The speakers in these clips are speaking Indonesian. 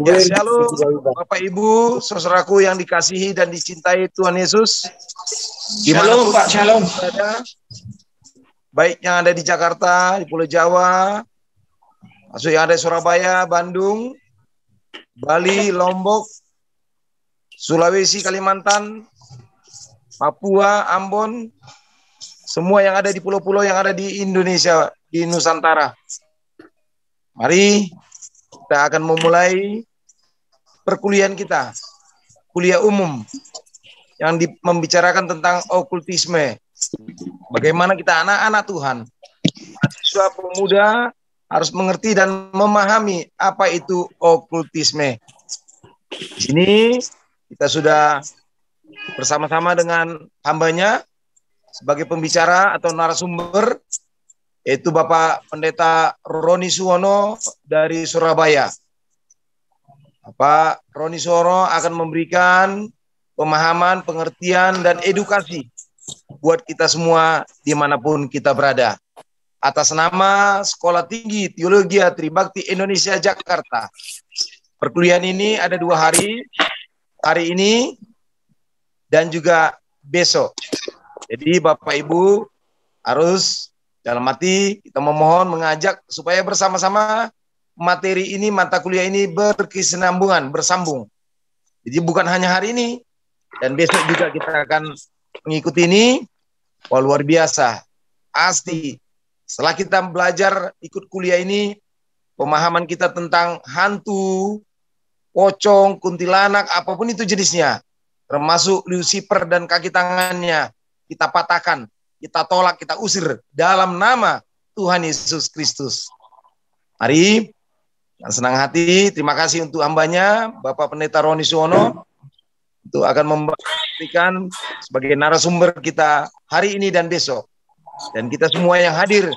Ya, shalom Bapak Ibu, saudaraku yang dikasihi dan dicintai Tuhan Yesus. Shalom Pak, shalom. Berada, baik yang ada di Jakarta, di Pulau Jawa, masuk yang ada di Surabaya, Bandung, Bali, Lombok, Sulawesi, Kalimantan, Papua, Ambon, semua yang ada di pulau-pulau yang ada di Indonesia, di Nusantara. Mari kita akan memulai perkuliahan kita, kuliah umum yang membicarakan tentang okultisme. Bagaimana kita anak-anak Tuhan, mahasiswa pemuda harus mengerti dan memahami apa itu okultisme. Di sini kita sudah bersama-sama dengan hambanya sebagai pembicara atau narasumber, yaitu Bapak Pendeta Roni Suwono dari Surabaya. Bapak Roni Suwono akan memberikan pemahaman, pengertian, dan edukasi buat kita semua dimanapun kita berada. Atas nama Sekolah Tinggi Teologi Tribakti Indonesia Jakarta. Perkuliahan ini ada 2 hari, hari ini dan juga besok. Jadi Bapak Ibu harus dalam hati kita memohon mengajak supaya bersama-sama materi ini, mata kuliah ini berkesinambungan, bersambung. Jadi bukan hanya hari ini, dan besok juga kita akan mengikuti ini. Wah, luar biasa. Pasti setelah kita belajar ikut kuliah ini, pemahaman kita tentang hantu, pocong, kuntilanak, apapun itu jenisnya, termasuk Lucifer dan kaki tangannya, kita patahkan, kita tolak, kita usir dalam nama Tuhan Yesus Kristus. Mari, dengan senang hati, terima kasih untuk hambanya, Bapak Pendeta Roni Suwono, untuk akan memberikan sebagai narasumber kita hari ini dan besok. Dan kita semua yang hadir,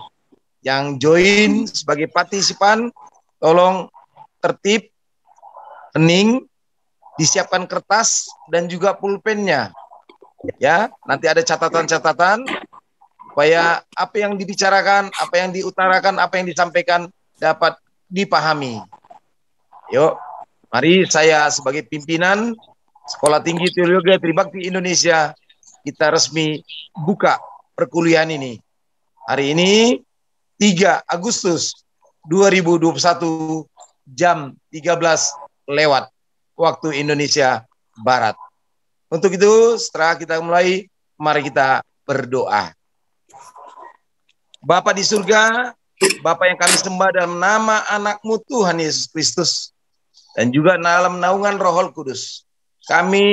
yang join sebagai partisipan, tolong tertib, hening, disiapkan kertas dan juga pulpennya. Ya, nanti ada catatan-catatan supaya apa yang dibicarakan, apa yang diutarakan, apa yang disampaikan dapat dipahami. Yuk, mari saya sebagai pimpinan Sekolah Tinggi Teologi Tribakti Indonesia, kita resmi buka perkuliahan ini. Hari ini 3 Agustus 2021 jam 13 lewat waktu Indonesia Barat. Untuk itu, setelah kita mulai, mari kita berdoa. Bapa di surga, Bapa yang kami sembah dalam nama anak-Mu Tuhan Yesus Kristus, dan juga dalam naungan Roh Kudus, kami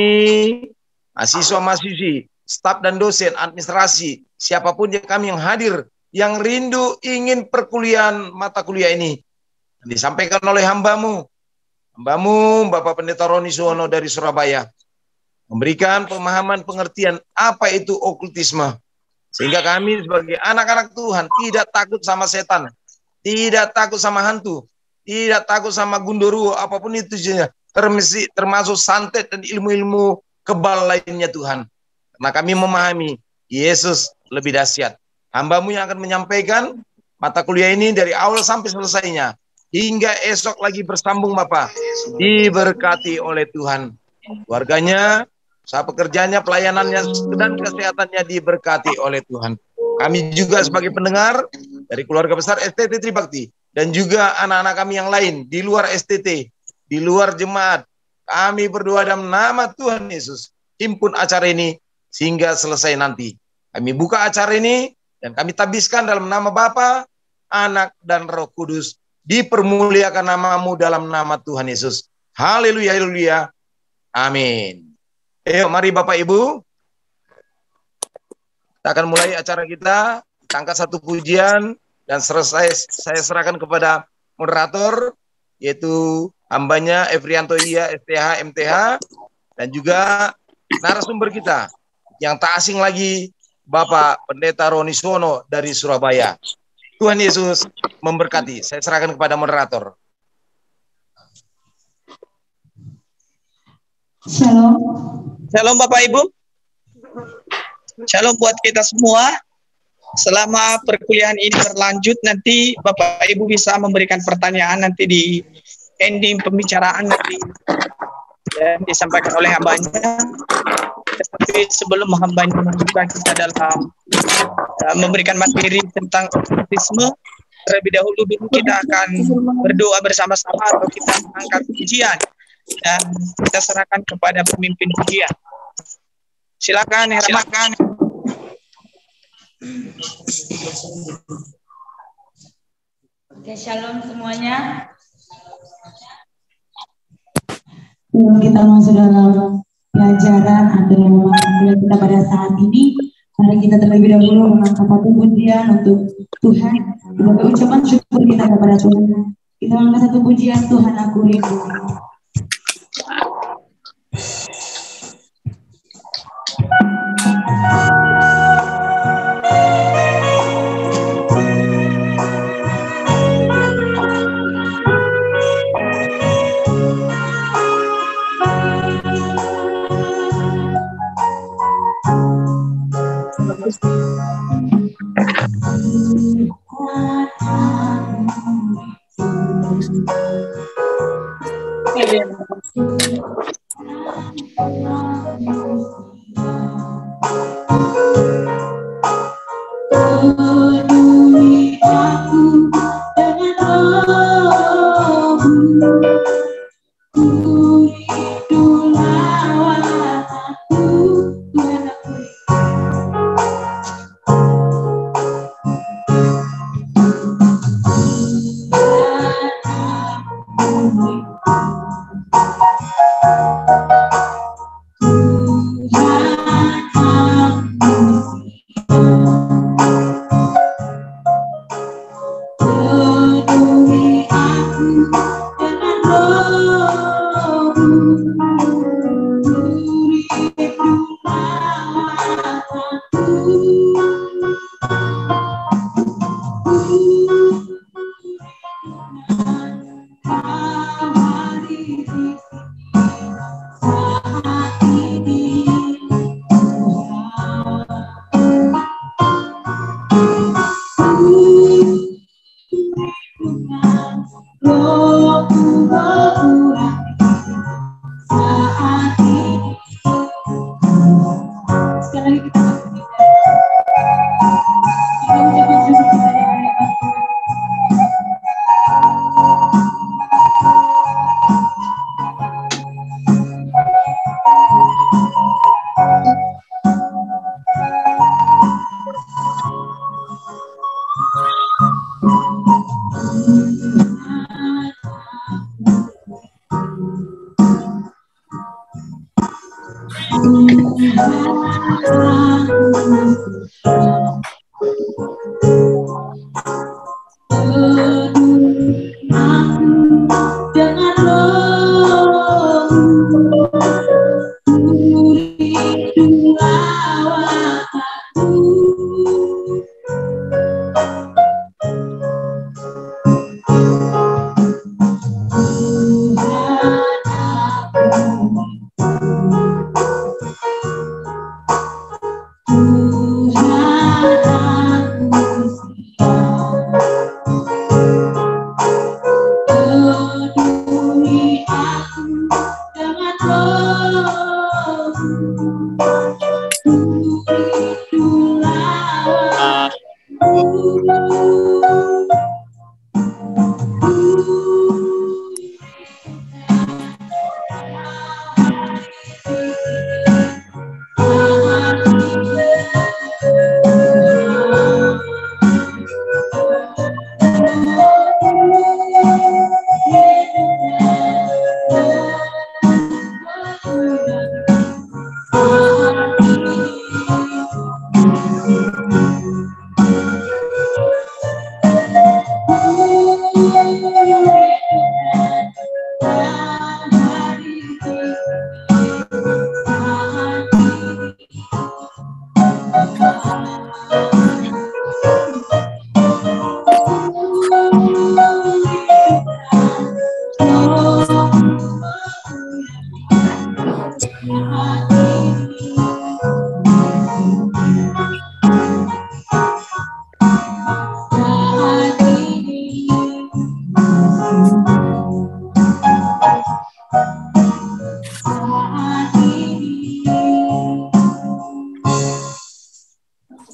mahasiswa-mahasiswi, staf dan dosen, administrasi, siapapun yang hadir, yang rindu ingin perkuliahan mata kuliah ini, disampaikan oleh hambamu Bapak Pendeta Roni Suwono dari Surabaya, memberikan pemahaman pengertian apa itu okultisme, sehingga kami sebagai anak-anak Tuhan tidak takut sama setan, tidak takut sama hantu, tidak takut sama gundurwo, apapun itu termasuk santet dan ilmu-ilmu kebal lainnya Tuhan. Karena kami memahami Yesus lebih dahsyat. Hamba-Mu yang akan menyampaikan mata kuliah ini dari awal sampai selesainya, hingga esok lagi bersambung Bapak, diberkati oleh Tuhan. Keluarganya, usaha pekerjaannya, pelayanannya, dan kesehatannya diberkati oleh Tuhan. Kami juga sebagai pendengar dari keluarga besar STT Tribakti, dan juga anak-anak kami yang lain di luar STT, di luar jemaat, kami berdoa dalam nama Tuhan Yesus, himpun acara ini sehingga selesai nanti. Kami buka acara ini dan kami tabiskan dalam nama Bapa, Anak, dan Roh Kudus. Dipermuliakan nama-Mu dalam nama Tuhan Yesus. Haleluya, haleluya. Amin. Mari Bapak Ibu, kita akan mulai acara kita. Kita angkat satu pujian dan selesai saya serahkan kepada moderator, yaitu hambanya Efrianto Iya, STH, MTH, dan juga narasumber kita yang tak asing lagi, Bapak Pendeta Roni Suwono dari Surabaya. Tuhan Yesus memberkati. Saya serahkan kepada moderator. Shalom. Shalom Bapak Ibu. Shalom buat kita semua. Selama perkuliahan ini berlanjut, nanti Bapak Ibu bisa memberikan pertanyaan nanti di ending pembicaraan nanti yang disampaikan oleh hambanya. Tetapi sebelum hambanya membuka kita dalam memberikan materi tentang autisme, terlebih dahulu kita akan berdoa bersama-sama atau kita angkat pujian dan kita serahkan kepada pemimpin pujian. Silakan, silakan. Oke, shalom semuanya. Sebelum kita masuk dalam pelajaran atau dalam kita pada saat ini, mari kita terlebih dahulu mengangkat satu pujian untuk Tuhan. Sebagai ucapan syukur kita kepada Tuhan. Kita mengangkat satu pujian, Tuhan aku rindu. Tuhan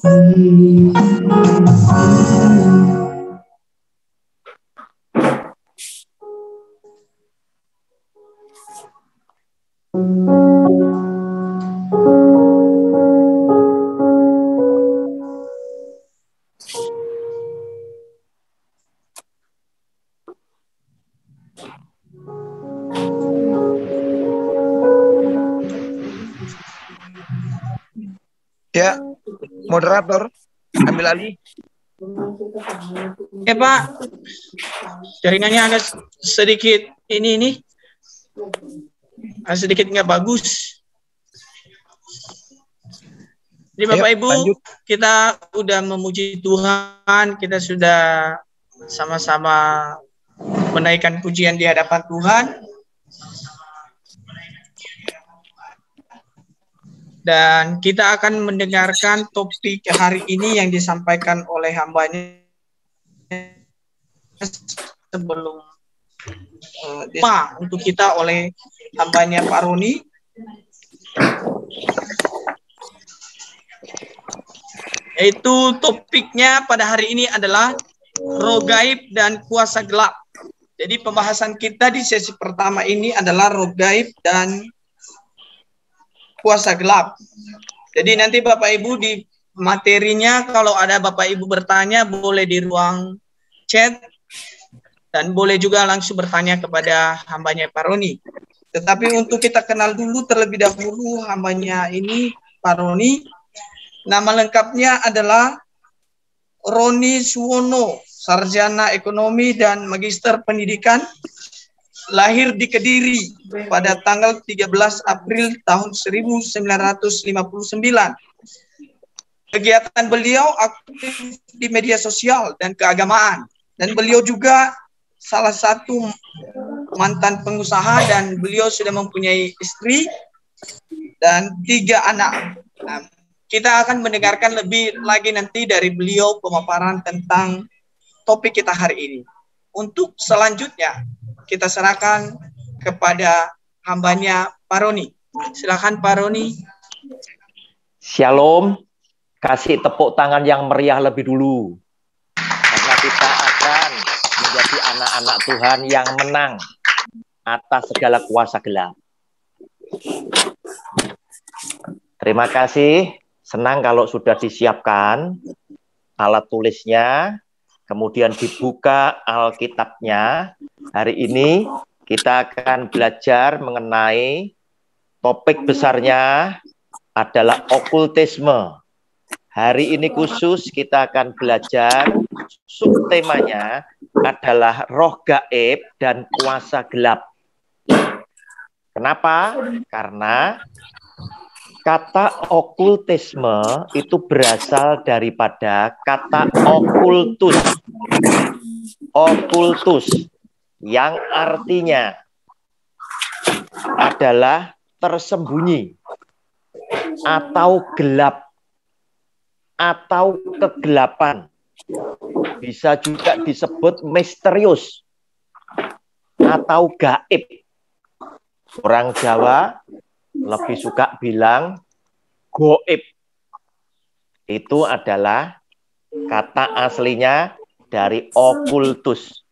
Ya, moderator, ambil alih. Ya Pak, jaringannya agak sedikit ini sedikit nggak bagus. Jadi Bapak Ayo, Ibu, lanjut. kita udah memuji Tuhan, kita sudah sama-sama menaikkan pujian di hadapan Tuhan. Dan kita akan mendengarkan topik hari ini yang disampaikan oleh hambanya sebelum untuk kita oleh hambanya Pak Roni. Yaitu topiknya pada hari ini adalah roh gaib dan kuasa gelap. Jadi pembahasan kita di sesi pertama ini adalah roh gaib dan kuasa gelap. Jadi nanti Bapak Ibu di materinya kalau ada Bapak Ibu bertanya boleh di ruang chat dan boleh juga langsung bertanya kepada hambanya Pak Roni. Tetapi untuk kita kenal dulu terlebih dahulu hambanya ini Pak Roni. Nama lengkapnya adalah Roni Suwono, sarjana ekonomi dan magister pendidikan. Lahir di Kediri pada tanggal 13 April tahun 1959. Kegiatan beliau aktif di media sosial dan keagamaan. Dan beliau juga salah satu mantan pengusaha dan beliau sudah mempunyai istri dan 3 anak. Nah, kita akan mendengarkan lebih lagi nanti dari beliau pemaparan tentang topik kita hari ini. Untuk selanjutnya, kita serahkan kepada hambanya Pak Roni. Silakan Pak Roni. Shalom, kasih tepuk tangan yang meriah lebih dulu. Karena kita akan menjadi anak-anak Tuhan yang menang atas segala kuasa gelap. Terima kasih, senang kalau sudah disiapkan alat tulisnya, kemudian dibuka Alkitabnya. Hari ini kita akan belajar mengenai topik besarnya adalah okultisme. Hari ini khusus kita akan belajar subtemanya adalah roh gaib dan kuasa gelap. Kenapa? Karena kata okultisme itu berasal daripada kata okultus. Okultus yang artinya adalah tersembunyi atau gelap atau kegelapan. Bisa juga disebut misterius atau gaib. Orang Jawa lebih suka bilang goib. Itu adalah kata aslinya dari okultus.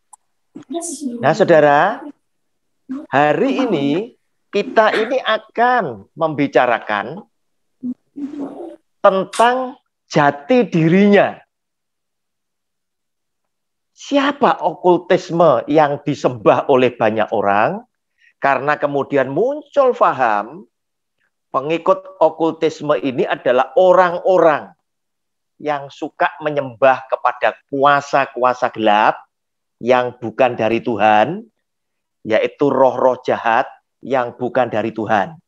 Nah, saudara, hari ini kita ini akan membicarakan tentang jati dirinya. Siapa okultisme yang disembah oleh banyak orang? Karena kemudian muncul faham pengikut okultisme ini adalah orang-orang yang suka menyembah kepada kuasa-kuasa gelap yang bukan dari Tuhan, yaitu roh-roh jahat yang bukan dari Tuhan.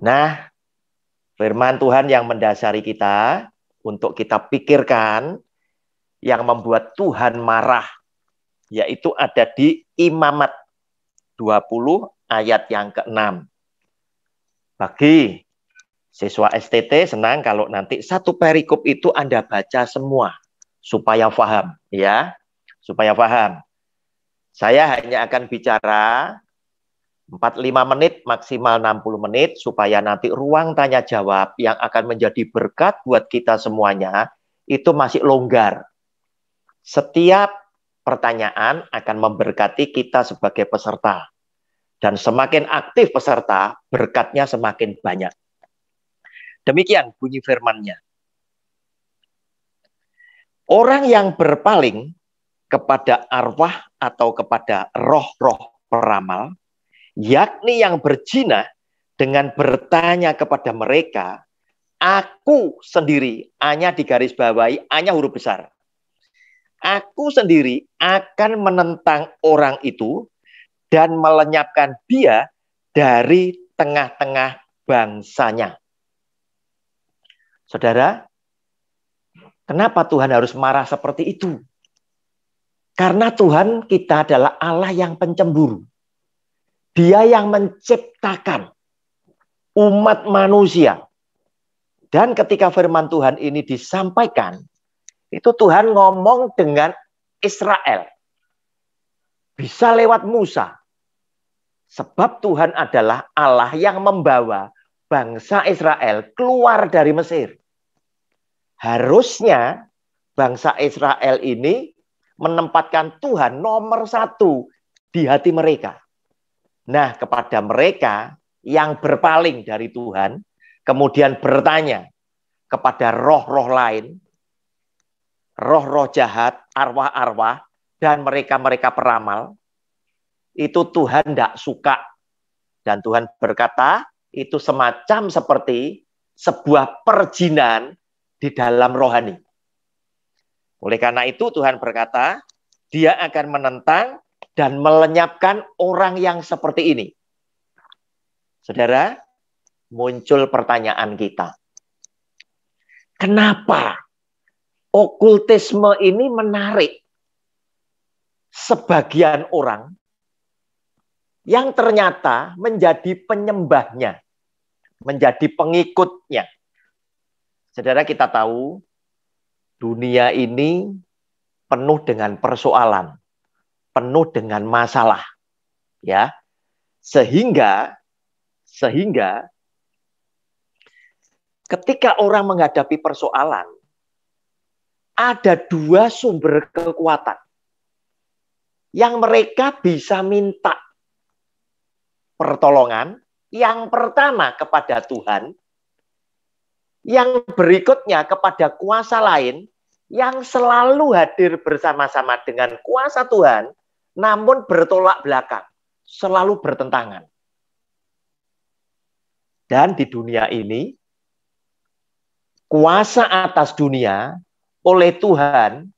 Nah, firman Tuhan yang mendasari kita untuk kita pikirkan yang membuat Tuhan marah, yaitu ada di Imamat 20 ayat yang ke-6. Bagi siswa STT senang kalau nanti satu perikop itu Anda baca semua supaya paham, ya, supaya paham. Saya hanya akan bicara 45 menit, maksimal 60 menit, supaya nanti ruang tanya jawab yang akan menjadi berkat buat kita semuanya, itu masih longgar. Setiap pertanyaan akan memberkati kita sebagai peserta. Dan semakin aktif peserta, berkatnya semakin banyak. Demikian bunyi firman-Nya. Orang yang berpaling kepada arwah atau kepada roh-roh peramal, yakni yang berzina, dengan bertanya kepada mereka, aku sendiri, A-nya digarisbawahi, A-nya huruf besar. Aku sendiri akan menentang orang itu dan melenyapkan dia dari tengah-tengah bangsanya. Saudara, kenapa Tuhan harus marah seperti itu? Karena Tuhan kita adalah Allah yang pencemburu. Dia yang menciptakan umat manusia. Dan ketika firman Tuhan ini disampaikan, itu Tuhan ngomong dengan Israel. Bisa lewat Musa. Sebab Tuhan adalah Allah yang membawa bangsa Israel keluar dari Mesir. Harusnya bangsa Israel ini menempatkan Tuhan nomor 1 di hati mereka. Nah, kepada mereka yang berpaling dari Tuhan, kemudian bertanya kepada roh-roh lain, roh-roh jahat, arwah-arwah, dan mereka-mereka peramal, itu Tuhan tidak suka. Dan Tuhan berkata, itu semacam seperti sebuah perjinan di dalam rohani. Oleh karena itu Tuhan berkata, dia akan menentang dan melenyapkan orang yang seperti ini. Saudara, muncul pertanyaan kita. Kenapa okultisme ini menarik sebagian orang yang ternyata menjadi penyembahnya, menjadi pengikutnya? Saudara, kita tahu dunia ini penuh dengan persoalan, penuh dengan masalah, ya. Sehingga ketika orang menghadapi persoalan, ada 2 sumber kekuatan yang mereka bisa minta pertolongan. Yang pertama kepada Tuhan, yang berikutnya kepada kuasa lain yang selalu hadir bersama-sama dengan kuasa Tuhan, namun bertolak belakang, selalu bertentangan. Dan di dunia ini, kuasa atas dunia oleh Tuhan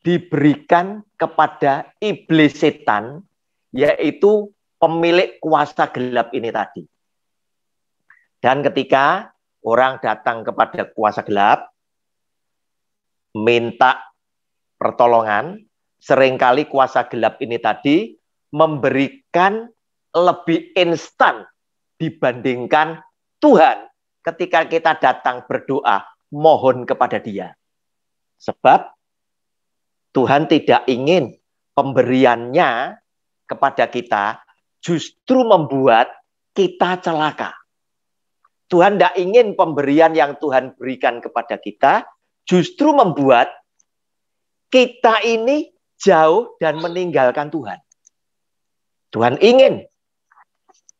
diberikan kepada iblis setan, yaitu pemilik kuasa gelap ini tadi. Dan ketika orang datang kepada kuasa gelap, minta pertolongan, seringkali kuasa gelap ini tadi memberikan lebih instan dibandingkan Tuhan ketika kita datang berdoa, mohon kepada Dia. Sebab Tuhan tidak ingin pemberiannya kepada kita justru membuat kita celaka. Tuhan tidak ingin pemberian yang Tuhan berikan kepada kita justru membuat kita ini jauh dan meninggalkan Tuhan. Tuhan ingin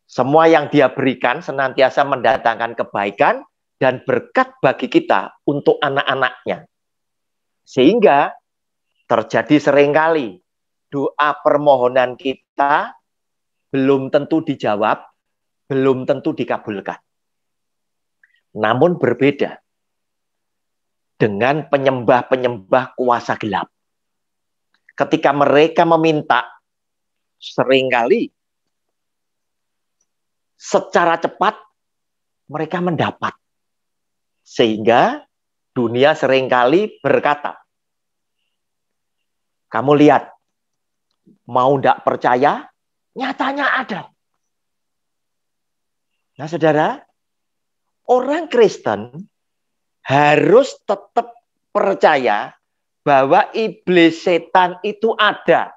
semua yang Dia berikan senantiasa mendatangkan kebaikan dan berkat bagi kita untuk anak-anaknya. Sehingga terjadi seringkali doa permohonan kita belum tentu dijawab, belum tentu dikabulkan. Namun berbeda dengan penyembah-penyembah kuasa gelap. Ketika mereka meminta, seringkali secara cepat mereka mendapat. Sehingga dunia seringkali berkata, kamu lihat, mau tidak percaya, nyatanya ada. Nah saudara, orang Kristen harus tetap percaya bahwa iblis setan itu ada.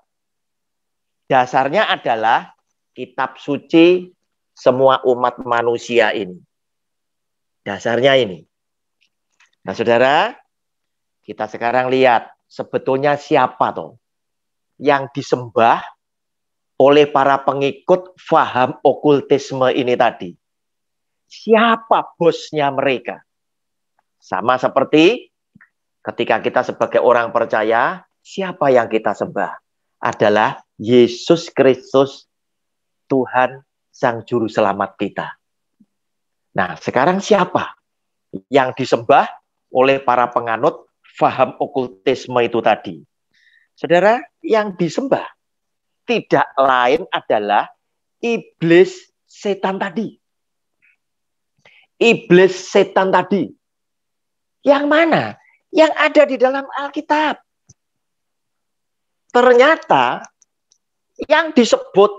Dasarnya adalah kitab suci semua umat manusia ini. Dasarnya ini. Nah, saudara, kita sekarang lihat sebetulnya siapa toh yang disembah oleh para pengikut faham okultisme ini tadi. Siapa bosnya mereka? Sama seperti ketika kita sebagai orang percaya, siapa yang kita sembah? Adalah Yesus Kristus, Tuhan Sang Juru Selamat kita. Nah, sekarang siapa yang disembah oleh para penganut faham okultisme itu tadi? Saudara, yang disembah tidak lain adalah iblis setan tadi. Iblis setan tadi. Yang mana? Yang ada di dalam Alkitab. Ternyata yang disebut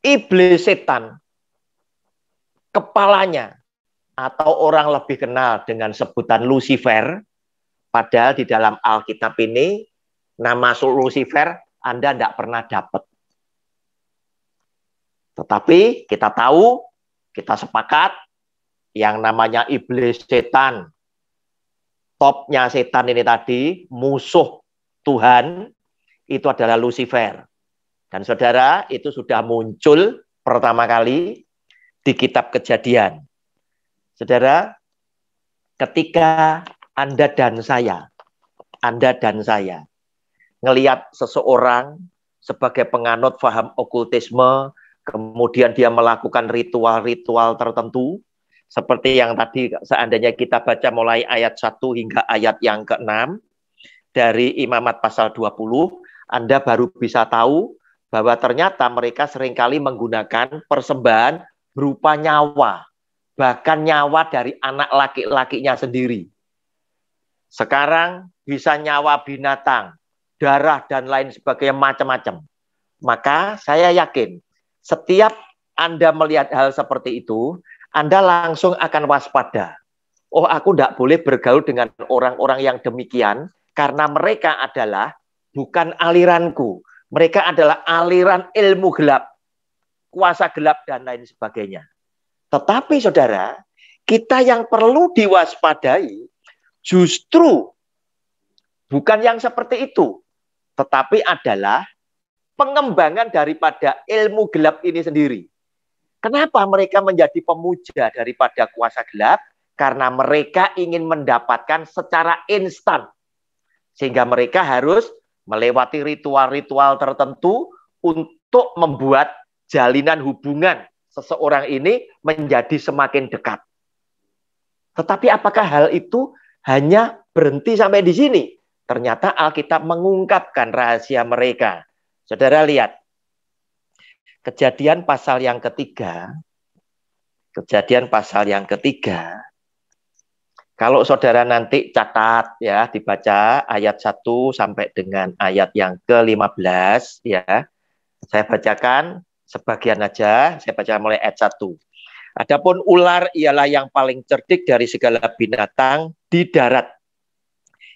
iblis setan, kepalanya, atau orang lebih kenal dengan sebutan Lucifer, padahal di dalam Alkitab ini, nama Lucifer Anda tidak pernah dapat. Tetapi kita tahu, kita sepakat, yang namanya iblis setan, topnya setan ini tadi, musuh Tuhan, itu adalah Lucifer. Dan saudara, itu sudah muncul pertama kali di kitab Kejadian. Saudara, ketika Anda dan saya ngelihat seseorang sebagai penganut faham okultisme, kemudian dia melakukan ritual-ritual tertentu, seperti yang tadi seandainya kita baca mulai ayat 1 hingga ayat yang ke-6 dari Imamat pasal 20, Anda baru bisa tahu bahwa ternyata mereka seringkali menggunakan persembahan berupa nyawa, bahkan nyawa dari anak laki-lakinya sendiri. Sekarang bisa nyawa binatang, darah dan lain sebagainya, macam-macam. Maka saya yakin setiap Anda melihat hal seperti itu, Anda langsung akan waspada. Oh, aku tidak boleh bergaul dengan orang-orang yang demikian, karena mereka adalah bukan aliranku. Mereka adalah aliran ilmu gelap, kuasa gelap, dan lain sebagainya. Tetapi saudara, kita yang perlu diwaspadai justru bukan yang seperti itu, tetapi adalah pengembangan daripada ilmu gelap ini sendiri. Kenapa mereka menjadi pemuja daripada kuasa gelap? Karena mereka ingin mendapatkan secara instan. Sehingga mereka harus melewati ritual-ritual tertentu untuk membuat jalinan hubungan seseorang ini menjadi semakin dekat. Tetapi apakah hal itu hanya berhenti sampai di sini? Ternyata Alkitab mengungkapkan rahasia mereka. Saudara lihat, Kejadian pasal yang ketiga, kalau saudara nanti catat ya, dibaca ayat 1 sampai dengan ayat yang ke-15 ya. Saya bacakan sebagian aja, saya baca mulai ayat 1. Adapun ular ialah yang paling cerdik dari segala binatang di darat,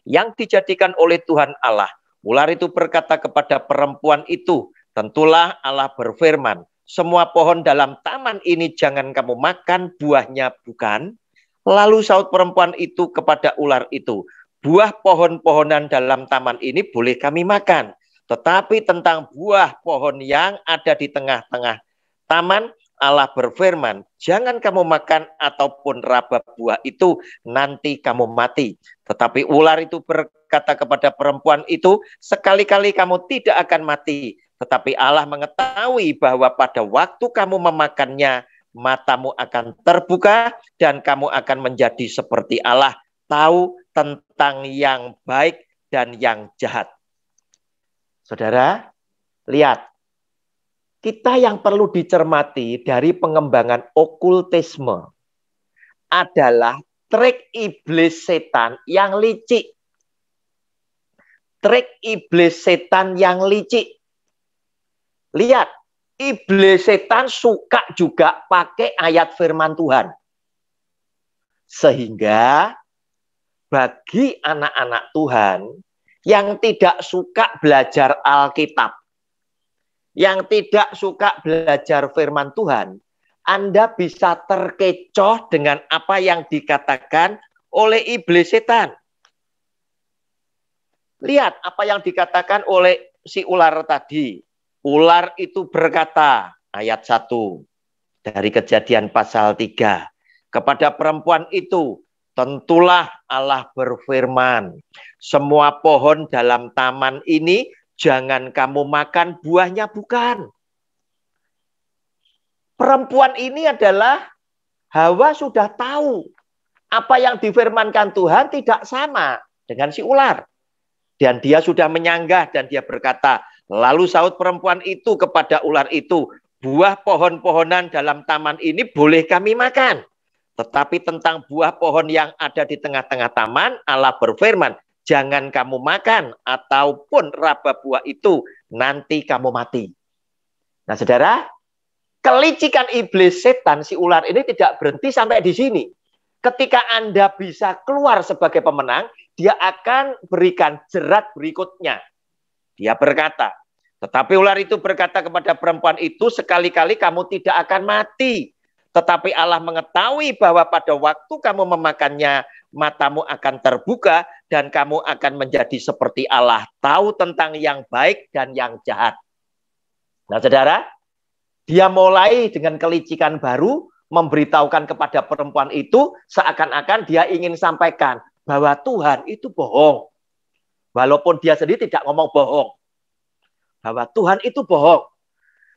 yang dijadikan oleh Tuhan Allah. Ular itu berkata kepada perempuan itu, tentulah Allah berfirman, semua pohon dalam taman ini jangan kamu makan buahnya, bukan? Lalu saut perempuan itu kepada ular itu, buah pohon-pohonan dalam taman ini boleh kami makan. Tetapi tentang buah pohon yang ada di tengah-tengah taman, Allah berfirman, jangan kamu makan ataupun raba buah itu, nanti kamu mati. Tetapi ular itu berkata kepada perempuan itu, sekali-kali kamu tidak akan mati. Tetapi Allah mengetahui bahwa pada waktu kamu memakannya, matamu akan terbuka dan kamu akan menjadi seperti Allah, tahu tentang yang baik dan yang jahat. Saudara, lihat. Kita yang perlu dicermati dari pengembangan okultisme adalah trik iblis setan yang licik. Trik iblis setan yang licik. Lihat, iblis setan suka juga pakai ayat firman Tuhan. Sehingga bagi anak-anak Tuhan yang tidak suka belajar Alkitab, yang tidak suka belajar firman Tuhan, Anda bisa terkecoh dengan apa yang dikatakan oleh iblis setan. Lihat apa yang dikatakan oleh si ular tadi. Ular itu berkata, ayat 1 dari Kejadian pasal 3. Kepada perempuan itu, tentulah Allah berfirman, semua pohon dalam taman ini jangan kamu makan buahnya, bukan. Perempuan ini adalah Hawa sudah tahu apa yang difirmankan Tuhan tidak sama dengan si ular. Dan dia sudah menyanggah dan dia berkata, lalu sahut perempuan itu kepada ular itu, buah pohon-pohonan dalam taman ini boleh kami makan. Tetapi tentang buah pohon yang ada di tengah-tengah taman, Allah berfirman, jangan kamu makan ataupun raba buah itu, nanti kamu mati. Nah saudara, kelicikan iblis setan si ular ini tidak berhenti sampai di sini. Ketika Anda bisa keluar sebagai pemenang, dia akan berikan jerat berikutnya. Dia berkata, tetapi ular itu berkata kepada perempuan itu, sekali-kali kamu tidak akan mati. Tetapi Allah mengetahui bahwa pada waktu kamu memakannya, matamu akan terbuka dan kamu akan menjadi seperti Allah, tahu tentang yang baik dan yang jahat. Nah saudara, dia mulai dengan kelicikan baru, memberitahukan kepada perempuan itu, seakan-akan dia ingin sampaikan bahwa Tuhan itu bohong. Walaupun dia sendiri tidak ngomong bohong. Bahwa Tuhan itu bohong.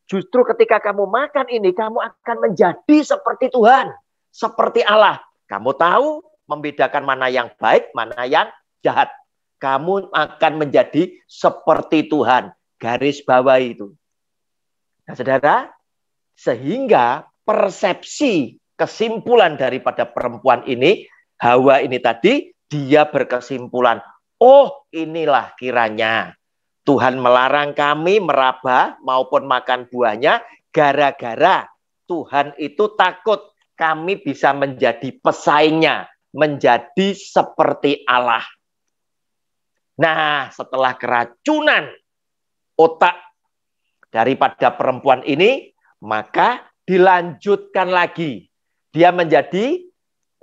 Justru ketika kamu makan ini, kamu akan menjadi seperti Tuhan. Seperti Allah. Kamu tahu membedakan mana yang baik, mana yang jahat. Kamu akan menjadi seperti Tuhan. Garis bawah itu. Nah saudara, sehingga persepsi kesimpulan daripada perempuan ini, Hawa ini tadi, dia berkesimpulan, oh inilah kiranya Tuhan melarang kami meraba maupun makan buahnya gara-gara Tuhan itu takut kami bisa menjadi pesaingnya, menjadi seperti Allah. Nah, setelah keracunan otak daripada perempuan ini, maka dilanjutkan lagi. Dia menjadi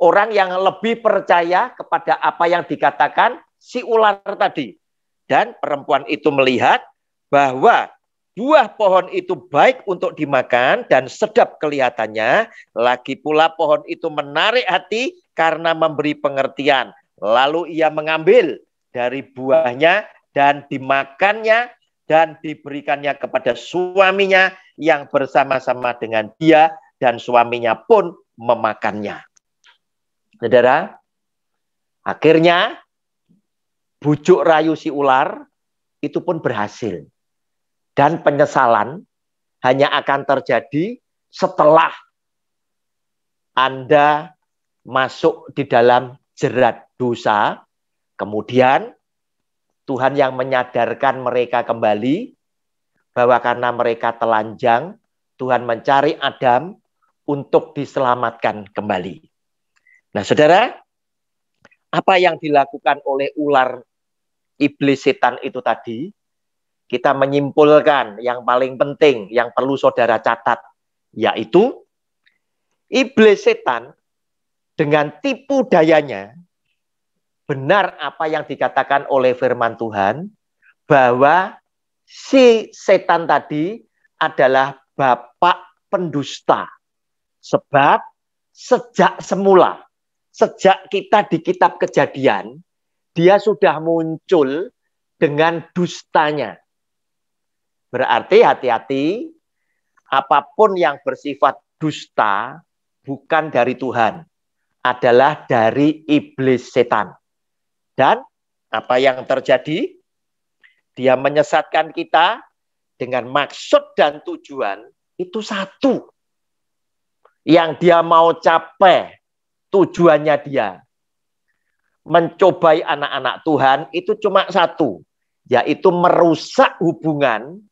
orang yang lebih percaya kepada apa yang dikatakan si ular tadi. Dan perempuan itu melihat bahwa buah pohon itu baik untuk dimakan dan sedap kelihatannya. Lagi pula pohon itu menarik hati karena memberi pengertian. Lalu ia mengambil dari buahnya dan dimakannya dan diberikannya kepada suaminya yang bersama-sama dengan dia dan suaminya pun memakannya. Saudara, akhirnya bujuk rayu si ular itu pun berhasil. Dan penyesalan hanya akan terjadi setelah Anda masuk di dalam jerat dosa. Kemudian Tuhan yang menyadarkan mereka kembali bahwa karena mereka telanjang, Tuhan mencari Adam untuk diselamatkan kembali. Nah, saudara, apa yang dilakukan oleh ular iblis setan itu tadi, kita menyimpulkan yang paling penting, yang perlu saudara catat, yaitu iblis setan dengan tipu dayanya, benar apa yang dikatakan oleh firman Tuhan, bahwa si setan tadi adalah bapak pendusta. Sebab sejak semula, sejak kita di kitab Kejadian, dia sudah muncul dengan dustanya. Berarti hati-hati, apapun yang bersifat dusta bukan dari Tuhan, adalah dari iblis setan. Dan apa yang terjadi? Dia menyesatkan kita dengan maksud dan tujuan itu satu. Yang dia mau capai, tujuannya dia mencobai anak-anak Tuhan itu cuma satu, yaitu merusak hubungan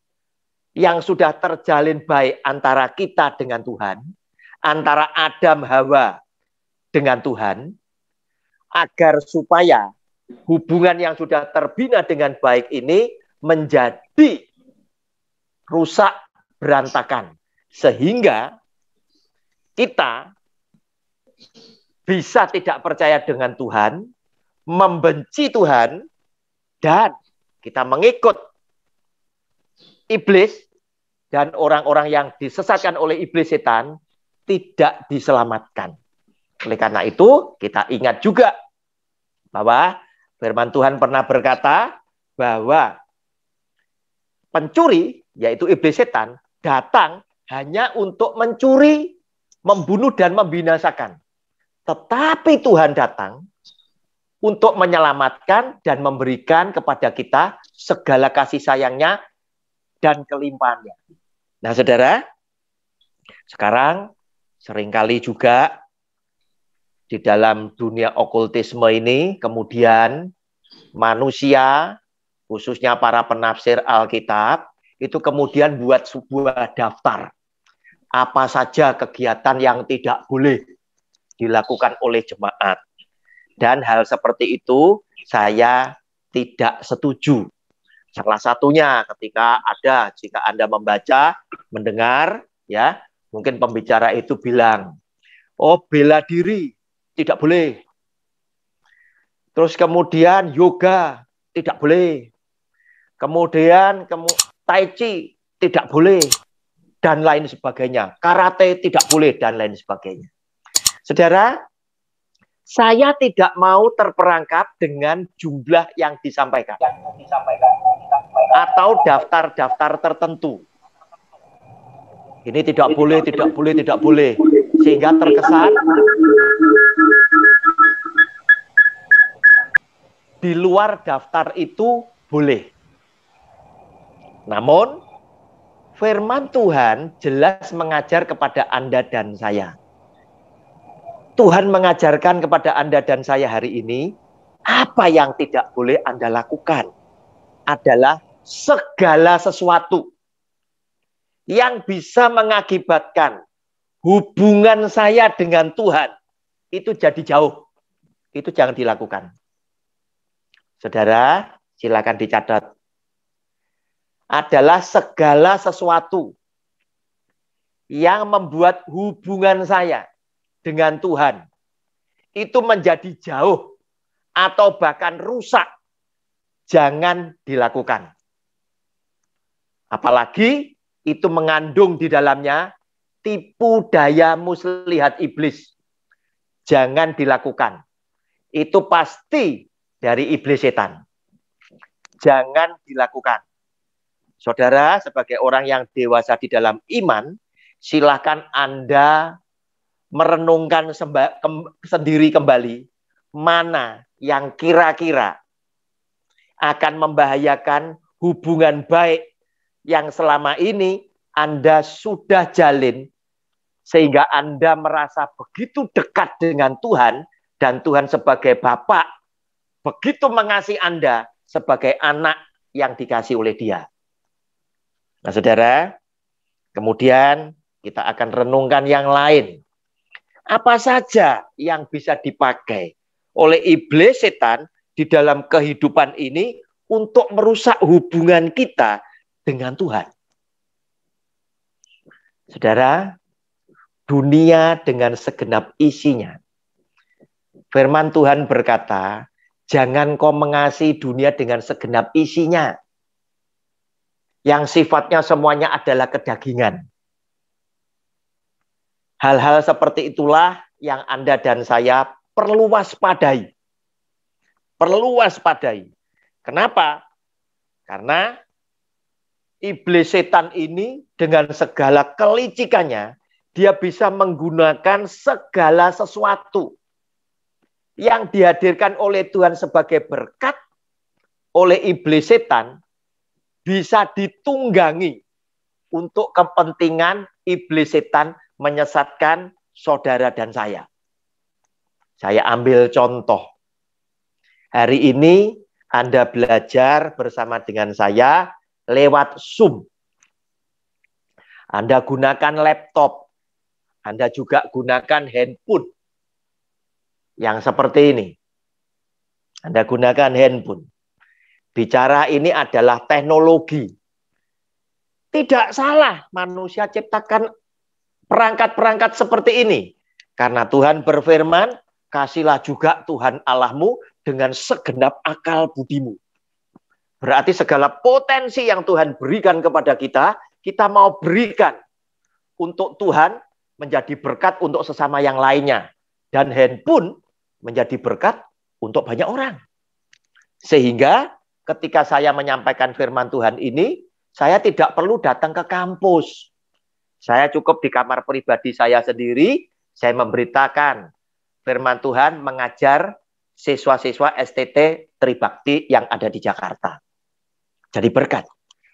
yang sudah terjalin baik antara kita dengan Tuhan, antara Adam Hawa dengan Tuhan, agar supaya hubungan yang sudah terbina dengan baik ini menjadi rusak, berantakan. Sehingga kita bisa tidak percaya dengan Tuhan, membenci Tuhan, dan kita mengikut iblis dan orang-orang yang disesatkan oleh iblis setan tidak diselamatkan. Oleh karena itu, kita ingat juga bahwa firman Tuhan pernah berkata bahwa pencuri, yaitu iblis setan, datang hanya untuk mencuri, membunuh, dan membinasakan. Tetapi Tuhan datang untuk menyelamatkan dan memberikan kepada kita segala kasih sayangnya dan kelimpahannya. Nah, saudara, sekarang seringkali juga di dalam dunia okultisme ini, kemudian manusia, khususnya para penafsir Alkitab, itu kemudian buat sebuah daftar. Apa saja kegiatan yang tidak boleh dilakukan oleh jemaat. Dan hal seperti itu saya tidak setuju. Salah satunya ketika ada, jika Anda membaca, mendengar, ya, mungkin pembicara itu bilang, oh bela diri, tidak boleh. Terus kemudian yoga, tidak boleh. Kemudian tai chi, tidak boleh. Dan lain sebagainya. Karate, tidak boleh, dan lain sebagainya. Saudara, saya tidak mau terperangkap dengan jumlah yang disampaikan. Atau daftar-daftar tertentu. Ini tidak boleh, tidak boleh, tidak boleh. Sehingga terkesan di luar daftar itu boleh. Namun, firman Tuhan jelas mengajar kepada Anda dan saya. Tuhan mengajarkan kepada Anda dan saya hari ini, apa yang tidak boleh Anda lakukan adalah segala sesuatu yang bisa mengakibatkan hubungan saya dengan Tuhan itu jadi jauh. Itu jangan dilakukan. Saudara, silakan dicatat. Adalah segala sesuatu yang membuat hubungan saya dengan Tuhan itu menjadi jauh atau bahkan rusak. Jangan dilakukan. Apalagi itu mengandung di dalamnya tipu daya muslihat iblis. Jangan dilakukan. Itu pasti dari iblis setan. Jangan dilakukan. Saudara, sebagai orang yang dewasa di dalam iman, silakan Anda merenungkan sendiri kembali mana yang kira-kira akan membahayakan hubungan baik yang selama ini Anda sudah jalin sehingga Anda merasa begitu dekat dengan Tuhan dan Tuhan sebagai Bapa begitu mengasihi Anda sebagai anak yang dikasih oleh Dia. Nah, saudara, kemudian kita akan renungkan yang lain. Apa saja yang bisa dipakai oleh iblis setan di dalam kehidupan ini untuk merusak hubungan kita dengan Tuhan. Saudara, dunia dengan segenap isinya. Firman Tuhan berkata, jangan kau mengasihi dunia dengan segenap isinya. Yang sifatnya semuanya adalah kedagingan. Hal-hal seperti itulah yang Anda dan saya perlu waspadai. Perlu waspadai. Kenapa? Karena iblis setan ini dengan segala kelicikannya, dia bisa menggunakan segala sesuatu yang dihadirkan oleh Tuhan sebagai berkat oleh iblis setan bisa ditunggangi untuk kepentingan iblis setan menyesatkan saudara dan saya. Saya ambil contoh. Hari ini Anda belajar bersama dengan saya lewat Zoom. Anda gunakan laptop. Anda juga gunakan handphone. Yang seperti ini. Anda gunakan handphone. Bicara ini adalah teknologi. Tidak salah manusia ciptakan perangkat-perangkat seperti ini. Karena Tuhan berfirman, kasihlah juga Tuhan Allahmu dengan segenap akal budimu. Berarti segala potensi yang Tuhan berikan kepada kita mau berikan untuk Tuhan menjadi berkat untuk sesama yang lainnya. Dan handphone menjadi berkat untuk banyak orang. Sehingga ketika saya menyampaikan firman Tuhan ini, saya tidak perlu datang ke kampus. Saya cukup di kamar pribadi saya sendiri, saya memberitakan firman Tuhan, mengajar siswa-siswa STT Tribakti yang ada di Jakarta. Jadi berkat.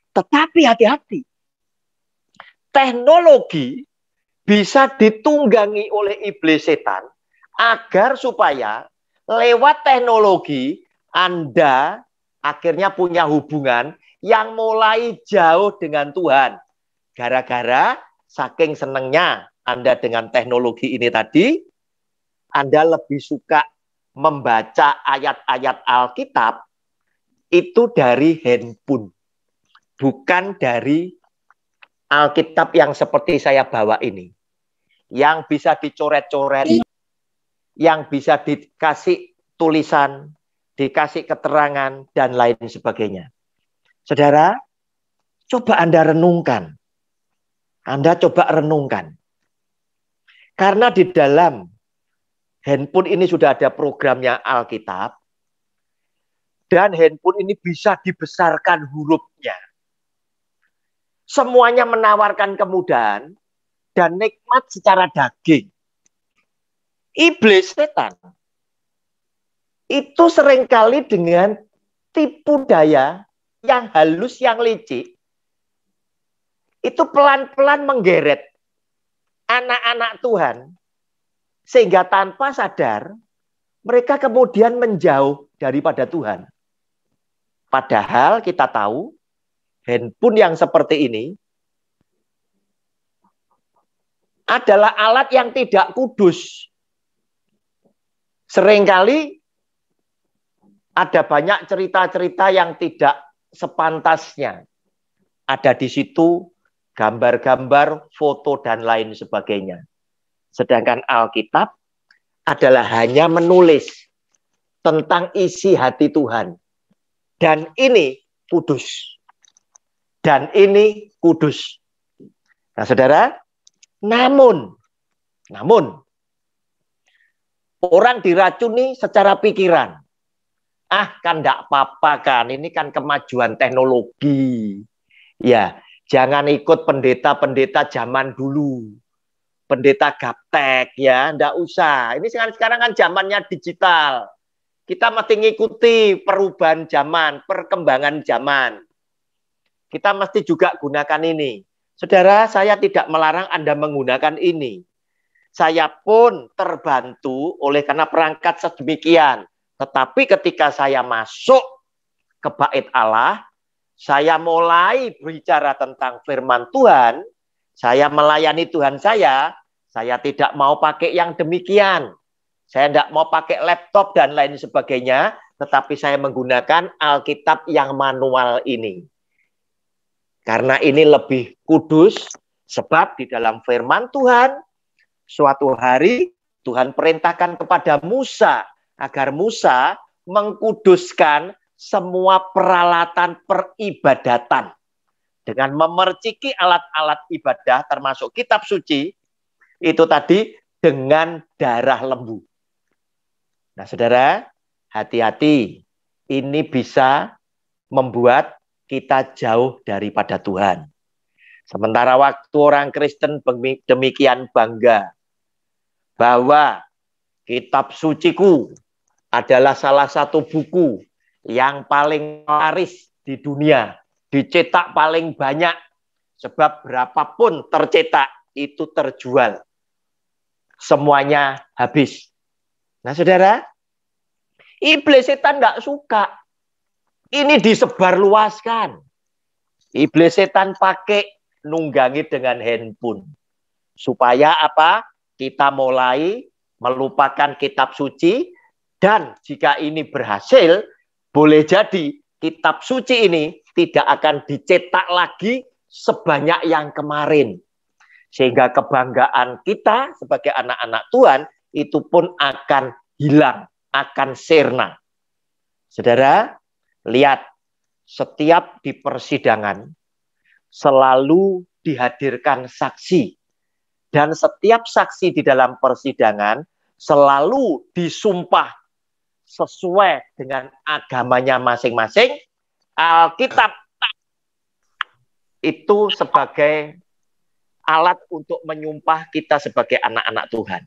Tetapi hati-hati. Teknologi bisa ditunggangi oleh iblis setan agar supaya lewat teknologi Anda akhirnya punya hubungan yang mulai jauh dengan Tuhan. Gara-gara saking senengnya Anda dengan teknologi ini tadi, Anda lebih suka membaca ayat-ayat Alkitab itu dari handphone. Bukan dari Alkitab yang seperti saya bawa ini. Yang bisa dicoret-coret, yang bisa dikasih tulisan, dikasih keterangan, dan lain sebagainya. Saudara, coba Anda renungkan. Anda coba renungkan. Karena di dalam handphone ini sudah ada programnya Alkitab, dan handphone ini bisa dibesarkan hurufnya. Semuanya menawarkan kemudahan dan nikmat secara daging. Iblis setan itu seringkali dengan tipu daya yang halus, yang licik, itu pelan-pelan menggeret anak-anak Tuhan, sehingga tanpa sadar mereka kemudian menjauh daripada Tuhan. Padahal kita tahu handphone yang seperti ini adalah alat yang tidak kudus. Seringkali ada banyak cerita-cerita yang tidak sepantasnya. Ada di situ gambar-gambar, foto, dan lain sebagainya. Sedangkan Alkitab adalah hanya menulis tentang isi hati Tuhan. Dan ini kudus. Dan ini kudus. Nah, saudara, namun, orang diracuni secara pikiran. Kan enggak apa-apa kan, ini kan kemajuan teknologi. Ya, jangan ikut pendeta-pendeta zaman dulu. Pendeta gaptek ya, enggak usah. Ini sekarang kan zamannya digital. Kita mesti ngikuti perubahan zaman, perkembangan zaman. Kita mesti juga gunakan ini. Saudara, saya tidak melarang Anda menggunakan ini. Saya pun terbantu oleh karena perangkat sedemikian. Tetapi ketika saya masuk ke bait Allah, saya mulai berbicara tentang firman Tuhan, saya melayani Tuhan saya tidak mau pakai yang demikian. Saya tidak mau pakai laptop dan lain sebagainya, tetapi saya menggunakan Alkitab yang manual ini. Karena ini lebih kudus, sebab di dalam firman Tuhan, suatu hari Tuhan perintahkan kepada Musa, agar Musa mengkuduskan semua peralatan peribadatan. Dengan memerciki alat-alat ibadah, termasuk kitab suci, itu tadi dengan darah lembu. Nah, saudara, hati-hati. Ini bisa membuat kita jauh daripada Tuhan. Sementara waktu orang Kristen demikian bangga bahwa kitab suciku adalah salah satu buku yang paling laris di dunia, dicetak paling banyak, sebab berapapun tercetak itu terjual. Semuanya habis. Nah, saudara, iblis setan nggak suka. Ini disebarluaskan. Iblis setan pakai nunggangi dengan handphone. Supaya apa? Kita mulai melupakan kitab suci, dan jika ini berhasil, boleh jadi kitab suci ini tidak akan dicetak lagi sebanyak yang kemarin. Sehingga kebanggaan kita sebagai anak-anak Tuhan itu pun akan hilang, akan sirna. Saudara, lihat, setiap di persidangan selalu dihadirkan saksi. Dan setiap saksi di dalam persidangan selalu disumpah sesuai dengan agamanya masing-masing. Alkitab itu sebagai alat untuk menyumpah kita sebagai anak-anak Tuhan.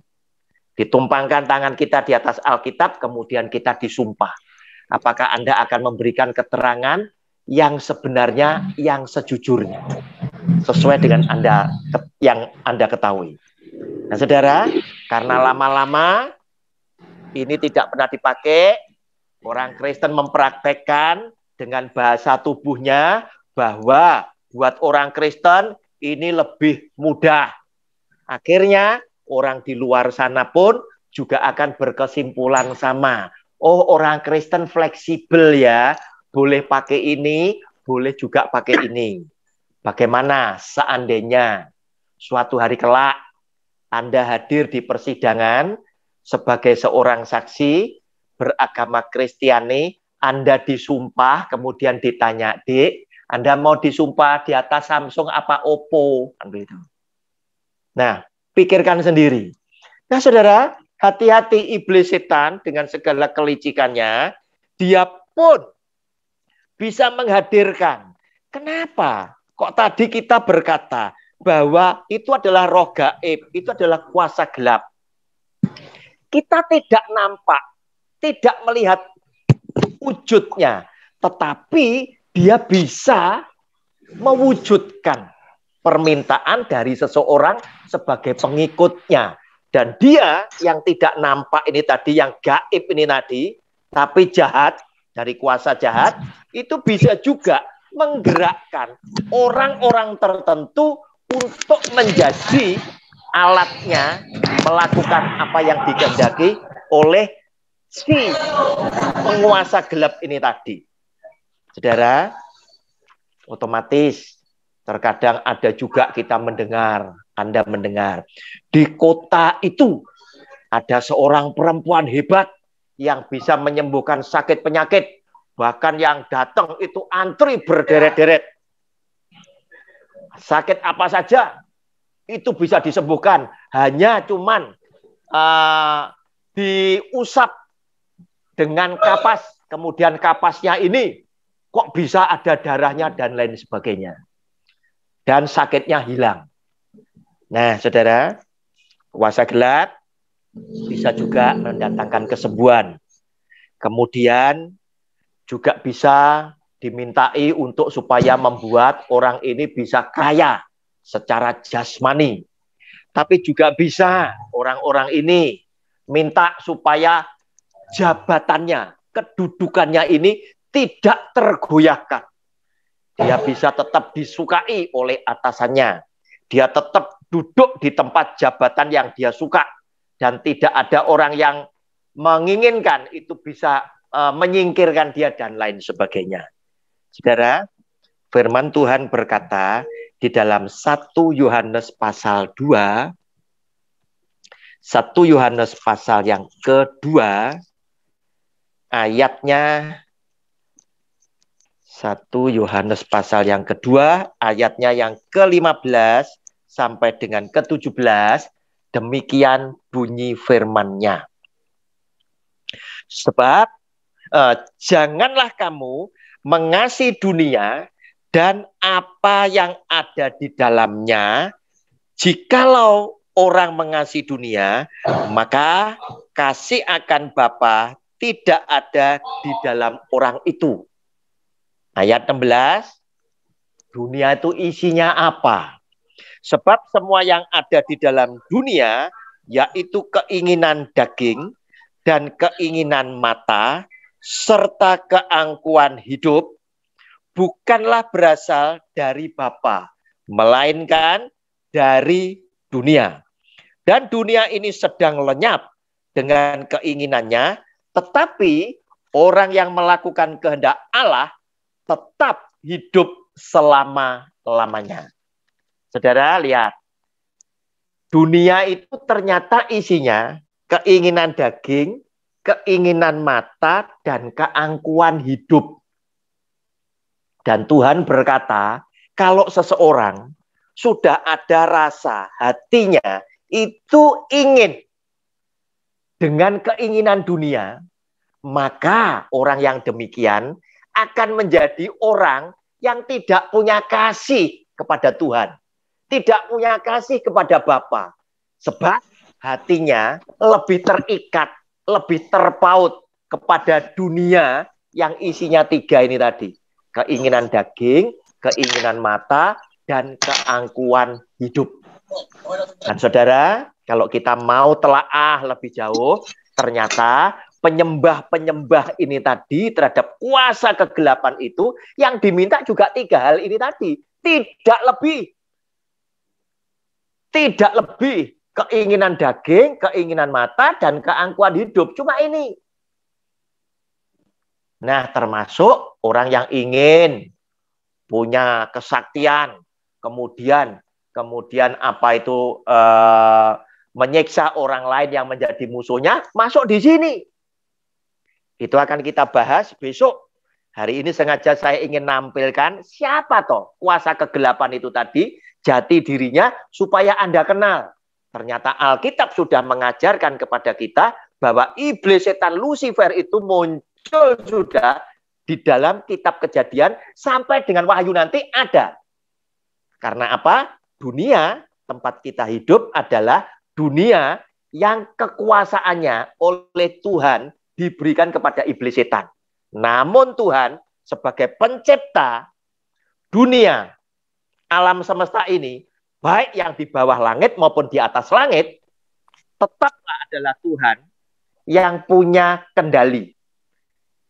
Ditumpangkan tangan kita di atas Alkitab, kemudian kita disumpah. Apakah Anda akan memberikan keterangan yang sebenarnya, yang sejujurnya, sesuai dengan yang Anda ketahui. Nah, saudara, karena lama-lama ini tidak pernah dipakai, orang Kristen mempraktekkan dengan bahasa tubuhnya bahwa buat orang Kristen ini lebih mudah. Akhirnya orang di luar sana pun juga akan berkesimpulan sama. Oh, orang Kristen fleksibel ya, boleh pakai ini, boleh juga pakai ini. Bagaimana seandainya suatu hari kelak Anda hadir di persidangan sebagai seorang saksi beragama Kristiani, Anda disumpah, kemudian ditanya, Dik, Anda mau disumpah di atas Samsung apa Oppo? Nah, pikirkan sendiri. Nah, saudara, hati-hati iblis setan dengan segala kelicikannya, dia pun bisa menghadirkan. Kenapa? Kok tadi kita berkata bahwa itu adalah roh gaib, itu adalah kuasa gelap. Kita tidak nampak, tidak melihat wujudnya, tetapi dia bisa mewujudkan permintaan dari seseorang sebagai pengikutnya. Dan dia yang tidak nampak ini tadi, yang gaib ini tadi, tapi jahat, dari kuasa jahat, itu bisa juga menggerakkan orang-orang tertentu untuk menjadi alatnya melakukan apa yang dikehendaki oleh si penguasa gelap ini tadi. Saudara, otomatis terkadang ada juga kita mendengar, Anda mendengar, di kota itu ada seorang perempuan hebat yang bisa menyembuhkan sakit penyakit. Bahkan yang datang itu antri berderet-deret. Sakit apa saja itu bisa disembuhkan. Hanya cuman diusap dengan kapas. Kemudian kapasnya ini kok bisa ada darahnya dan lain sebagainya. Dan sakitnya hilang. Nah, saudara, kuasa gelap bisa juga mendatangkan kesembuhan. Kemudian juga bisa dimintai untuk supaya membuat orang ini bisa kaya secara jasmani. Tapi juga bisa orang-orang ini minta supaya jabatannya, kedudukannya ini tidak tergoyahkan. Dia bisa tetap disukai oleh atasannya. Dia tetap duduk di tempat jabatan yang dia suka. Dan tidak ada orang yang menginginkan itu bisa menyingkirkan dia dan lain sebagainya. Saudara, firman Tuhan berkata di dalam 1 Yohanes pasal 2, 1 Yohanes pasal yang kedua, ayatnya 1 Yohanes pasal yang kedua, ayatnya yang ke-15 sampai dengan ke-17, demikian bunyi firman-Nya. Sebab janganlah kamu mengasihi dunia dan apa yang ada di dalamnya. Jikalau orang mengasihi dunia, maka kasih akan Bapa tidak ada di dalam orang itu. Ayat 16, dunia itu isinya apa? Sebab semua yang ada di dalam dunia, yaitu keinginan daging dan keinginan mata, serta keangkuhan hidup, bukanlah berasal dari Bapa, melainkan dari dunia. Dan dunia ini sedang lenyap dengan keinginannya, tetapi orang yang melakukan kehendak Allah tetap hidup selama selama-lamanya. Saudara lihat, dunia itu ternyata isinya keinginan daging, keinginan mata, dan keangkuhan hidup. Dan Tuhan berkata, kalau seseorang sudah ada rasa hatinya itu ingin dengan keinginan dunia, maka orang yang demikian akan menjadi orang yang tidak punya kasih kepada Tuhan, tidak punya kasih kepada Bapa, sebab hatinya lebih terikat, lebih terpaut kepada dunia yang isinya 3 ini tadi. Keinginan daging, keinginan mata, dan keangkuhan hidup. Dan saudara, kalau kita mau telaah lebih jauh, ternyata penyembah-penyembah ini tadi terhadap kuasa kegelapan itu yang diminta juga 3 hal ini tadi. Tidak lebih. Tidak lebih. Keinginan daging, keinginan mata, dan keangkuhan hidup. Cuma ini. Nah, termasuk orang yang ingin punya kesaktian, kemudian apa itu menyiksa orang lain yang menjadi musuhnya, masuk di sini. Itu akan kita bahas besok. Hari ini sengaja saya ingin nampilkan siapa toh kuasa kegelapan itu tadi, jati dirinya, supaya Anda kenal. Ternyata Alkitab sudah mengajarkan kepada kita bahwa iblis setan Lucifer itu muncul sudah di dalam kitab Kejadian sampai dengan Wahyu nanti ada. Karena apa? Dunia tempat kita hidup adalah dunia yang kekuasaannya oleh Tuhan diberikan kepada iblis setan. Namun Tuhan sebagai pencipta dunia, alam semesta ini, baik yang di bawah langit maupun di atas langit, tetaplah adalah Tuhan yang punya kendali.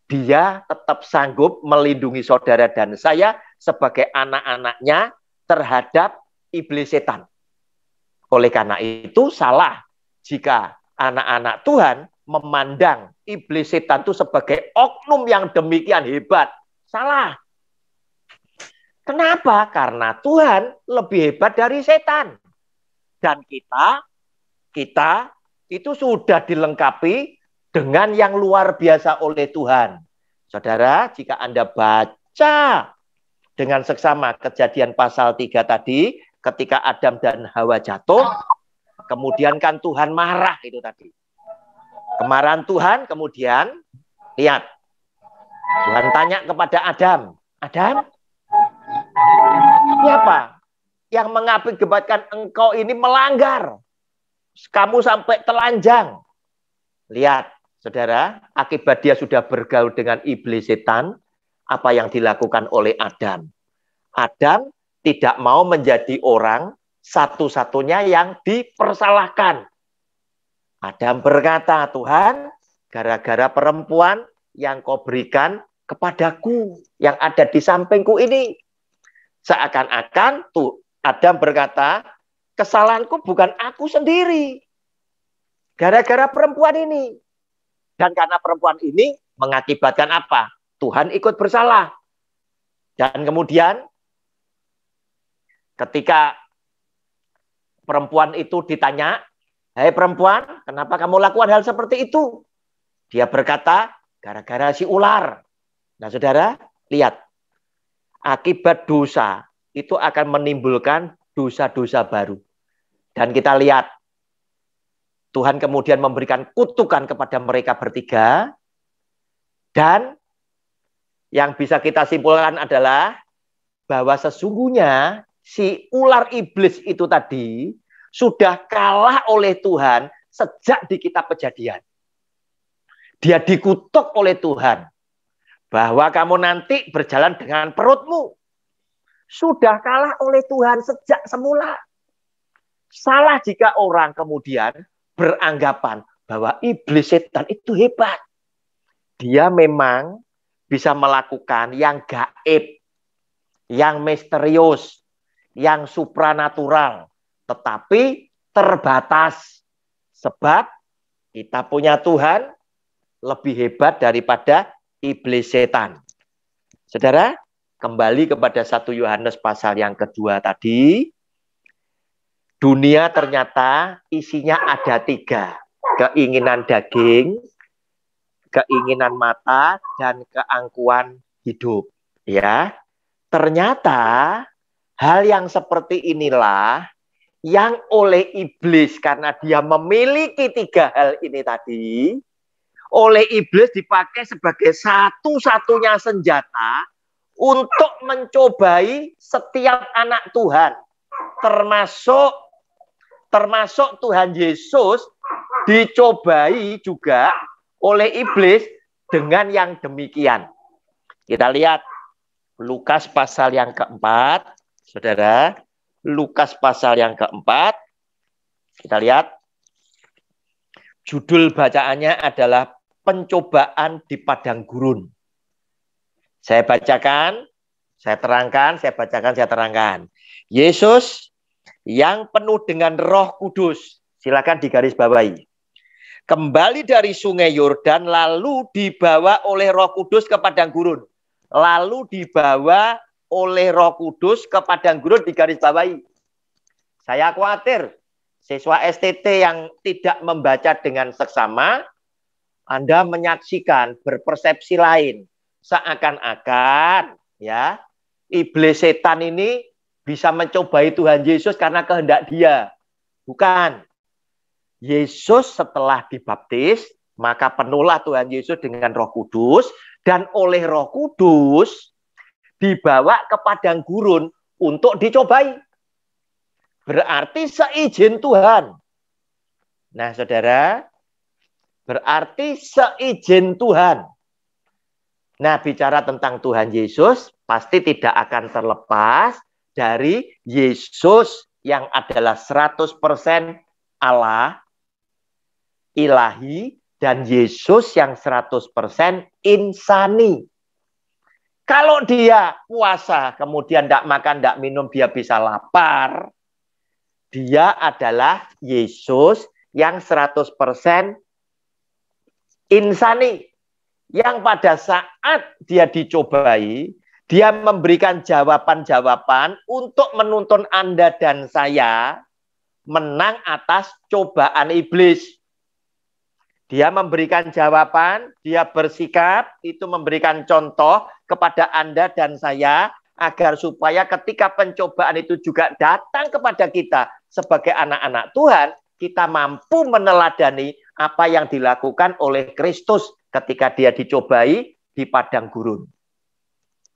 Dia tetap sanggup melindungi saudara dan saya sebagai anak-anaknya terhadap iblis setan. Oleh karena itu salah jika anak-anak Tuhan memandang iblis setan itu sebagai oknum yang demikian hebat. Salah. Kenapa? Karena Tuhan lebih hebat dari setan. Dan kita itu sudah dilengkapi dengan yang luar biasa oleh Tuhan. Saudara, jika Anda baca dengan seksama Kejadian pasal 3 tadi, ketika Adam dan Hawa jatuh, kemudian kan Tuhan marah itu tadi. Kemarahan Tuhan kemudian, lihat, Tuhan tanya kepada Adam, Adam, siapa yang mengakibatkan engkau ini melanggar? Kamu sampai telanjang. Lihat, saudara, akibat dia sudah bergaul dengan iblis setan, apa yang dilakukan oleh Adam? Adam tidak mau menjadi orang satu-satunya yang dipersalahkan. Adam berkata, Tuhan, gara-gara perempuan yang kau berikan kepadaku, yang ada di sampingku ini. Seakan-akan tuh Adam berkata, kesalahanku bukan aku sendiri. Gara-gara perempuan ini. Dan karena perempuan ini mengakibatkan apa? Tuhan ikut bersalah. Dan kemudian ketika perempuan itu ditanya, "Hai perempuan, kenapa kamu lakukan hal seperti itu?" Dia berkata, gara-gara si ular. Nah saudara, lihat. Akibat dosa itu akan menimbulkan dosa-dosa baru. Dan kita lihat, Tuhan kemudian memberikan kutukan kepada mereka bertiga. Dan yang bisa kita simpulkan adalah bahwa sesungguhnya si ular iblis itu tadi sudah kalah oleh Tuhan sejak di kitab Kejadian. Dia dikutuk oleh Tuhan bahwa kamu nanti berjalan dengan perutmu. Sudah kalah oleh Tuhan sejak semula. Salah jika orang kemudian beranggapan bahwa iblis setan itu hebat. Dia memang bisa melakukan yang gaib, yang misterius, yang supranatural, tetapi terbatas. Sebab kita punya Tuhan lebih hebat daripada iblis setan. Saudara, kembali kepada 1 Yohanes pasal yang kedua tadi, dunia ternyata isinya ada 3. Keinginan daging, keinginan mata, dan keangkuhan hidup. Ya, ternyata hal yang seperti inilah yang oleh iblis, karena dia memiliki 3 hal ini tadi, oleh iblis dipakai sebagai satu-satunya senjata untuk mencobai setiap anak Tuhan, termasuk Tuhan Yesus dicobai juga oleh iblis dengan yang demikian. Kita lihat Lukas pasal yang keempat, saudara. Lukas pasal yang keempat. Kita lihat. Judul bacaannya adalah pencobaan di padang gurun. Saya bacakan, saya terangkan, saya bacakan, saya terangkan. Yesus yang penuh dengan Roh Kudus. Silakan digarisbawahi. Kembali dari sungai Yordan lalu dibawa oleh Roh Kudus ke padang gurun. Lalu dibawa oleh Roh Kudus ke padang gurun, digarisbawahi. Saya khawatir siswa STT yang tidak membaca dengan seksama, Anda menyaksikan berpersepsi lain. Seakan-akan ya, iblis setan ini bisa mencobai Tuhan Yesus karena kehendak dia. Bukan. Yesus setelah dibaptis, maka penuhlah Tuhan Yesus dengan Roh Kudus, dan oleh Roh Kudus dibawa ke padang gurun untuk dicobai. Berarti seizin Tuhan. Nah, saudara, berarti seizin Tuhan. Nah, bicara tentang Tuhan Yesus, pasti tidak akan terlepas dari Yesus yang adalah 100% Allah, ilahi, dan Yesus yang 100% insani. Kalau dia puasa, kemudian tidak makan, tidak minum, dia bisa lapar. Dia adalah Yesus yang 100% insani. Yang pada saat dia dicobai, dia memberikan jawaban-jawaban untuk menuntun Anda dan saya menang atas cobaan iblis. Dia memberikan jawaban, dia bersikap, itu memberikan contoh kepada Anda dan saya, agar supaya ketika pencobaan itu juga datang kepada kita sebagai anak-anak Tuhan, kita mampu meneladani apa yang dilakukan oleh Kristus ketika dia dicobai di padang gurun.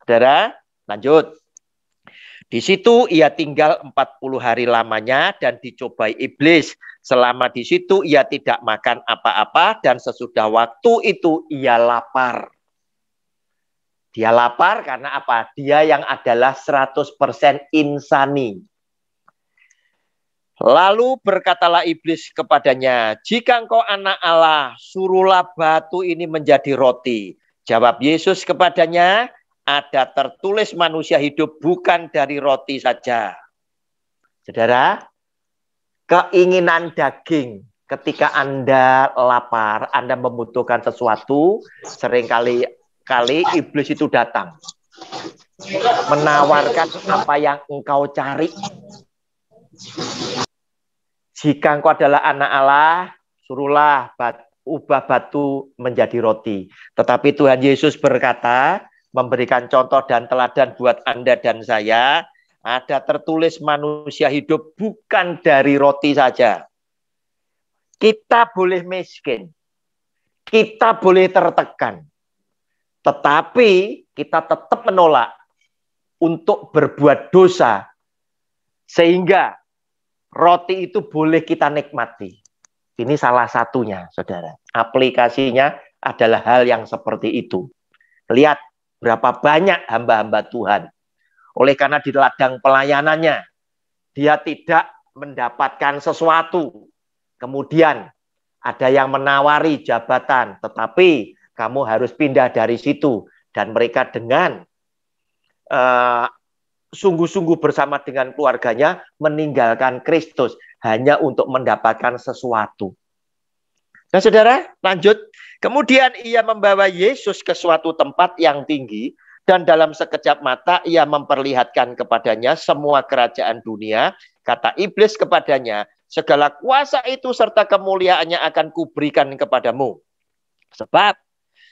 Saudara, lanjut. Di situ ia tinggal 40 hari lamanya dan dicobai iblis. Selama di situ ia tidak makan apa-apa dan sesudah waktu itu ia lapar. Dia lapar karena apa? Dia yang adalah 100% insani. Lalu berkatalah iblis kepadanya, jika engkau anak Allah, suruhlah batu ini menjadi roti. Jawab Yesus kepadanya, ada tertulis manusia hidup bukan dari roti saja. Saudara, keinginan daging ketika Anda lapar, Anda membutuhkan sesuatu, seringkali iblis itu datang. Menawarkan apa yang engkau cari. Jika engkau adalah anak Allah, suruhlah ubah batu menjadi roti. Tetapi Tuhan Yesus berkata, memberikan contoh dan teladan buat Anda dan saya, ada tertulis manusia hidup bukan dari roti saja. Kita boleh miskin, kita boleh tertekan, tetapi kita tetap menolak untuk berbuat dosa, sehingga roti itu boleh kita nikmati. Ini salah satunya, saudara. Aplikasinya adalah hal yang seperti itu. Lihat berapa banyak hamba-hamba Tuhan. Oleh karena di ladang pelayanannya, dia tidak mendapatkan sesuatu. Kemudian ada yang menawari jabatan, tetapi kamu harus pindah dari situ. Dan mereka dengan sungguh-sungguh bersama dengan keluarganya meninggalkan Kristus hanya untuk mendapatkan sesuatu. Nah, saudara, lanjut. Kemudian ia membawa Yesus ke suatu tempat yang tinggi Dan dalam sekejap mata ia memperlihatkan kepadanya semua kerajaan dunia. Kata iblis kepadanya, segala kuasa itu serta kemuliaannya akan kuberikan kepadamu. Sebab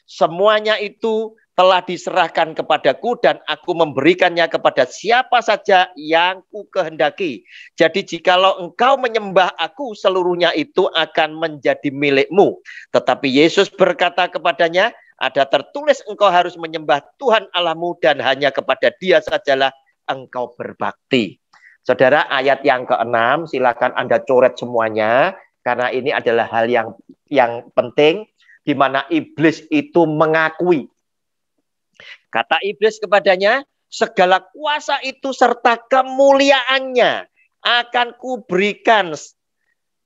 semuanya itu telah diserahkan kepadaku dan aku memberikannya kepada siapa saja yang ku kehendaki. Jadi jikalau engkau menyembah aku, seluruhnya itu akan menjadi milikmu. Tetapi Yesus berkata kepadanya, ada tertulis engkau harus menyembah Tuhan Allahmu dan hanya kepada Dia sajalah engkau berbakti. Saudara, ayat yang ke-6 silakan Anda coret semuanya karena ini adalah hal yang penting di mana iblis itu mengakui. Kata iblis kepadanya, segala kuasa itu serta kemuliaannya akan kuberikan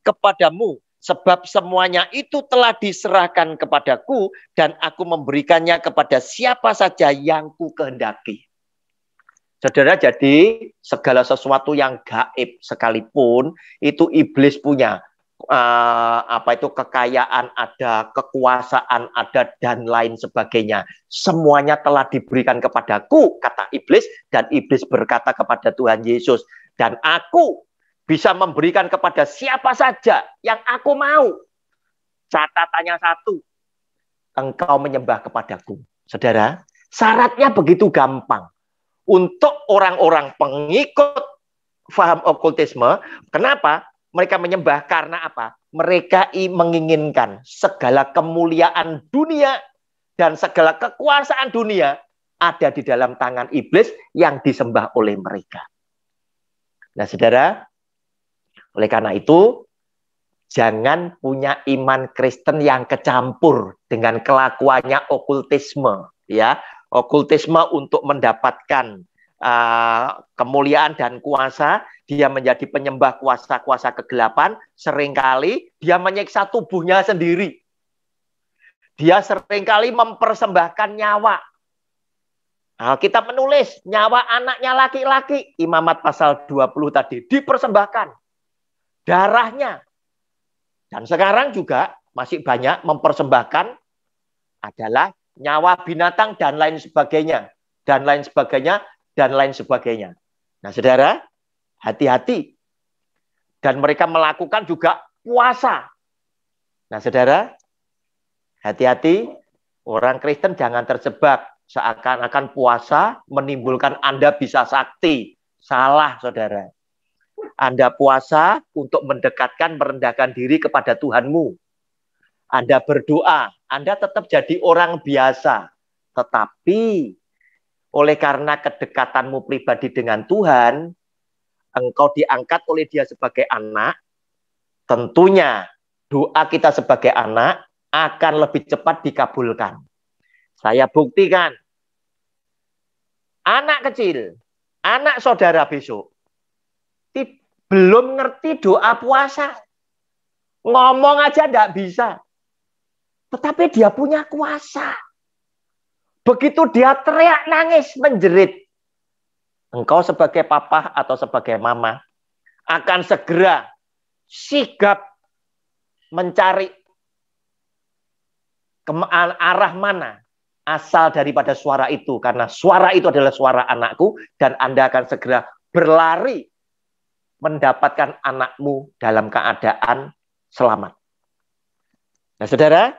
kepadamu. Sebab semuanya itu telah diserahkan kepadaku dan aku memberikannya kepada siapa saja yang ku kehendaki. Saudara, jadi segala sesuatu yang gaib sekalipun itu iblis punya. Kekayaan ada, kekuasaan ada, dan lain sebagainya. Semuanya telah diberikan kepadaku, kata iblis, dan iblis berkata kepada Tuhan Yesus, dan aku bisa memberikan kepada siapa saja yang aku mau. Catatannya satu, engkau menyembah kepadaku. Saudara, syaratnya begitu gampang. Untuk orang-orang pengikut faham okultisme, kenapa? Mereka menyembah karena apa? Mereka menginginkan segala kemuliaan dunia dan segala kekuasaan dunia ada di dalam tangan iblis yang disembah oleh mereka. Nah, saudara, oleh karena itu, jangan punya iman Kristen yang kecampur dengan kelakuannya okultisme, ya. Okultisme untuk mendapatkan kemuliaan dan kuasa, dia menjadi penyembah kuasa-kuasa kegelapan, seringkali dia menyiksa tubuhnya sendiri. Dia seringkali mempersembahkan nyawa. Kita menulis nyawa anaknya laki-laki, Imamat pasal 20 tadi dipersembahkan. Darahnya. Dan sekarang juga masih banyak mempersembahkan adalah nyawa binatang dan lain sebagainya. Dan lain sebagainya, dan lain sebagainya. Nah, saudara, hati-hati. Dan mereka melakukan juga puasa. Nah, saudara, hati-hati. Orang Kristen jangan terjebak. Seakan-akan puasa menimbulkan Anda bisa sakti. Salah, saudara. Anda puasa untuk mendekatkan, merendahkan diri kepada Tuhanmu. Anda berdoa, Anda tetap jadi orang biasa. Tetapi, oleh karena kedekatanmu pribadi dengan Tuhan, engkau diangkat oleh Dia sebagai anak, tentunya doa kita sebagai anak akan lebih cepat dikabulkan. Saya buktikan, anak kecil, anak saudara besok, belum ngerti doa puasa. Ngomong aja enggak bisa. Tetapi dia punya kuasa. Begitu dia teriak, nangis, menjerit. Engkau sebagai papa atau sebagai mama akan segera sigap mencari arah mana asal daripada suara itu. Karena suara itu adalah suara anakku dan Anda akan segera berlari mendapatkan anakmu dalam keadaan selamat. Nah, saudara,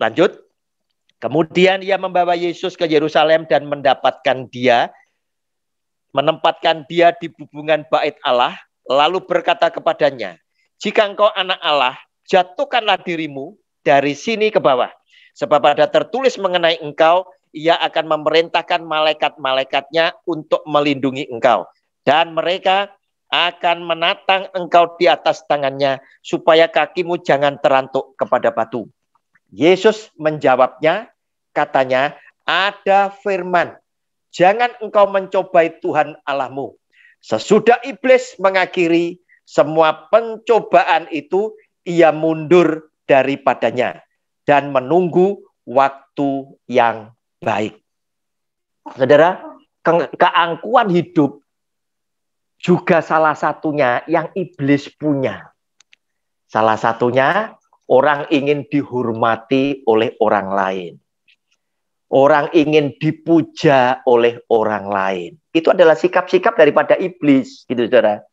lanjut. Kemudian ia membawa Yesus ke Yerusalem dan menempatkan dia di bubungan bait Allah, lalu berkata kepadanya, jika engkau anak Allah, jatuhkanlah dirimu dari sini ke bawah. Sebab ada tertulis mengenai engkau, ia akan memerintahkan malaikat-malaikatnya untuk melindungi engkau. Dan mereka akan menatang engkau di atas tangannya, supaya kakimu jangan terantuk kepada batu. Yesus menjawabnya, katanya, ada firman, jangan engkau mencobai Tuhan Allahmu. Sesudah iblis mengakhiri semua pencobaan itu, ia mundur daripadanya dan menunggu waktu yang baik. Saudara, keangkuhan hidup juga salah satunya yang iblis punya. Salah satunya orang ingin dihormati oleh orang lain. Orang ingin dipuja oleh orang lain. Itu adalah sikap-sikap daripada iblis, gitu saudara.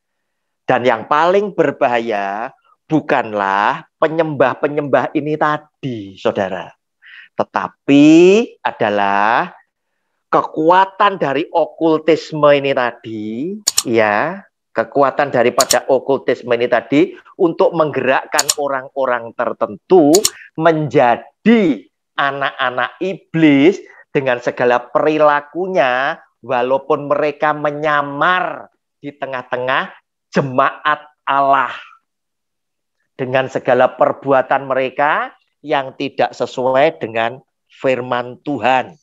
Dan yang paling berbahaya bukanlah penyembah-penyembah ini tadi, saudara. Tetapi adalah kekuatan dari okultisme ini tadi, ya, kekuatan daripada okultisme ini tadi untuk menggerakkan orang-orang tertentu menjadi anak-anak iblis dengan segala perilakunya, walaupun mereka menyamar di tengah-tengah jemaat Allah dengan segala perbuatan mereka yang tidak sesuai dengan firman Tuhan.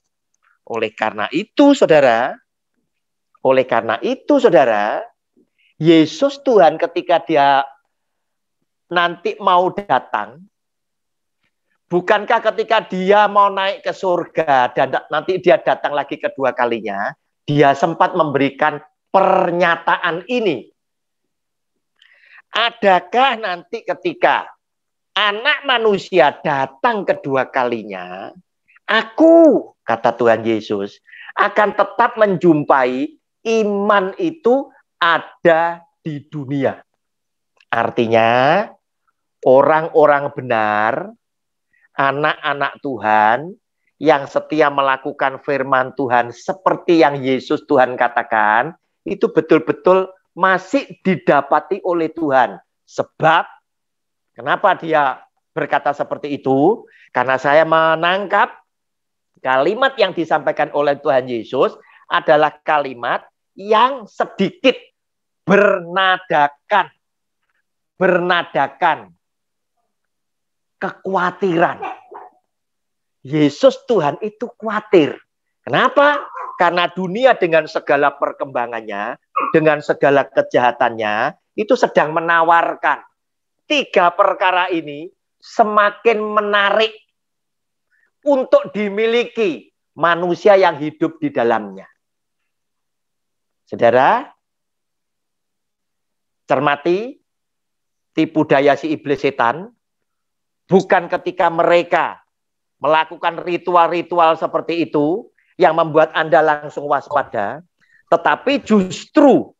Oleh karena itu, saudara, Yesus Tuhan ketika dia nanti mau datang, bukankah ketika dia mau naik ke surga dan nanti dia datang lagi kedua kalinya, dia sempat memberikan pernyataan ini. Adakah nanti ketika Anak Manusia datang kedua kalinya, aku, kata Tuhan Yesus, akan tetap menjumpai iman itu ada di dunia. Artinya, orang-orang benar, anak-anak Tuhan yang setia melakukan firman Tuhan seperti yang Yesus Tuhan katakan, itu betul-betul masih didapati oleh Tuhan. Sebab, kenapa dia berkata seperti itu? Karena saya menangkap kalimat yang disampaikan oleh Tuhan Yesus adalah kalimat yang sedikit bernadakan kekhawatiran. Yesus Tuhan itu khawatir. Kenapa? Karena dunia dengan segala perkembangannya, dengan segala kejahatannya, itu sedang menawarkan 3 perkara ini semakin menarik untuk dimiliki manusia yang hidup di dalamnya. Saudara, cermati tipu daya si iblis setan, bukan ketika mereka melakukan ritual-ritual seperti itu yang membuat Anda langsung waspada, tetapi justru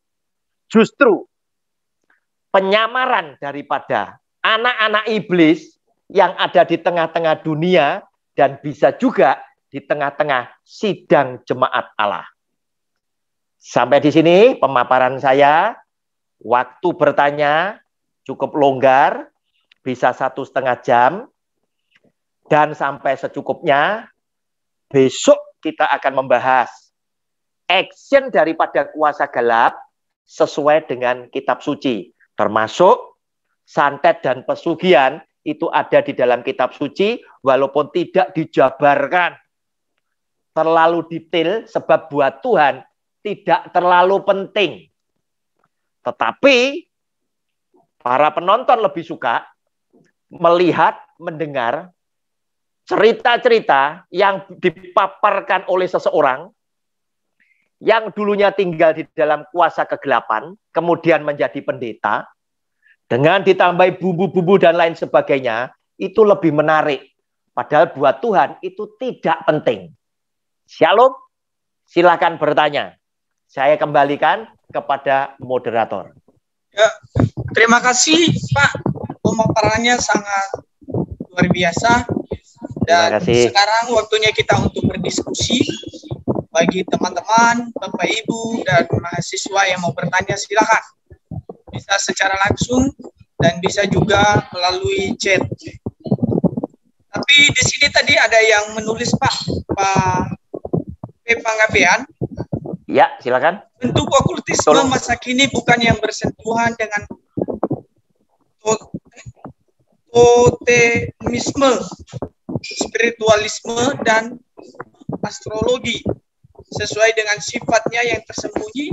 penyamaran daripada anak-anak iblis yang ada di tengah-tengah dunia dan bisa juga di tengah-tengah sidang jemaat Allah. Sampai di sini pemaparan saya. Waktu bertanya cukup longgar, bisa 1,5 jam. Dan sampai secukupnya, besok kita akan membahas action daripada kuasa gelap sesuai dengan kitab suci. Termasuk santet dan pesugihan itu ada di dalam kitab suci, walaupun tidak dijabarkan terlalu detail, sebab buat Tuhan tidak terlalu penting. Tetapi para penonton lebih suka melihat, mendengar cerita-cerita yang dipaparkan oleh seseorang yang dulunya tinggal di dalam kuasa kegelapan, kemudian menjadi pendeta, dengan ditambahi bumbu-bumbu dan lain sebagainya, itu lebih menarik. Padahal buat Tuhan itu tidak penting. Shalom, silakan bertanya. Saya kembalikan kepada moderator. Ya, terima kasih Pak, pemaparannya sangat luar biasa. Dan sekarang waktunya kita untuk berdiskusi. Bagi teman-teman, Bapak Ibu, dan mahasiswa yang mau bertanya, silakan. Bisa secara langsung dan bisa juga melalui chat. Tapi di sini tadi ada yang menulis Pak Panggabean. Ya, silakan. Bentuk okultisme masa kini bukan yang bersentuhan dengan totemisme, spiritualisme, dan astrologi, sesuai dengan sifatnya yang tersembunyi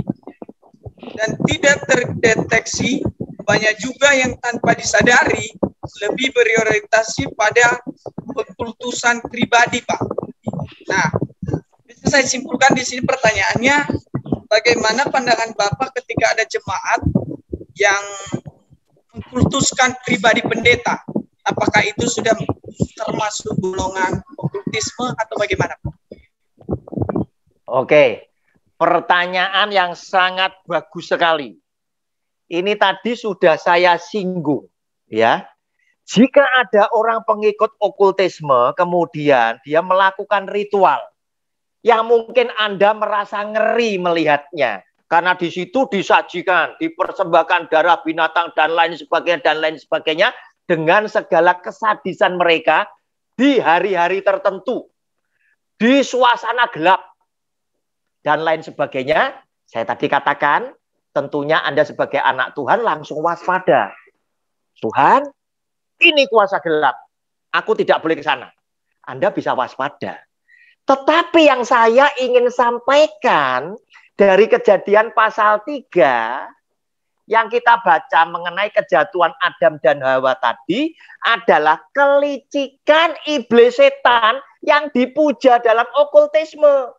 dan tidak terdeteksi. Banyak juga yang tanpa disadari lebih berorientasi pada pengkultusan pribadi, Pak. Nah, bisa saya simpulkan di sini pertanyaannya, bagaimana pandangan Bapak ketika ada jemaat yang mengkultuskan pribadi pendeta? Apakah itu sudah termasuk golongan okultisme atau bagaimana, Pak? Oke, pertanyaan yang sangat bagus sekali. Ini tadi sudah saya singgung, ya. Jika ada orang pengikut okultisme, kemudian dia melakukan ritual yang mungkin Anda merasa ngeri melihatnya, karena di situ disajikan, dipersembahkan darah binatang dan lain sebagainya dengan segala kesadisan mereka di hari-hari tertentu, di suasana gelap dan lain sebagainya. Saya tadi katakan, tentunya Anda sebagai anak Tuhan langsung waspada. Tuhan, ini kuasa gelap. Aku tidak boleh ke sana. Anda bisa waspada. Tetapi yang saya ingin sampaikan dari Kejadian pasal 3 yang kita baca mengenai kejatuhan Adam dan Hawa tadi adalah kelicikan iblis setan yang dipuja dalam okultisme.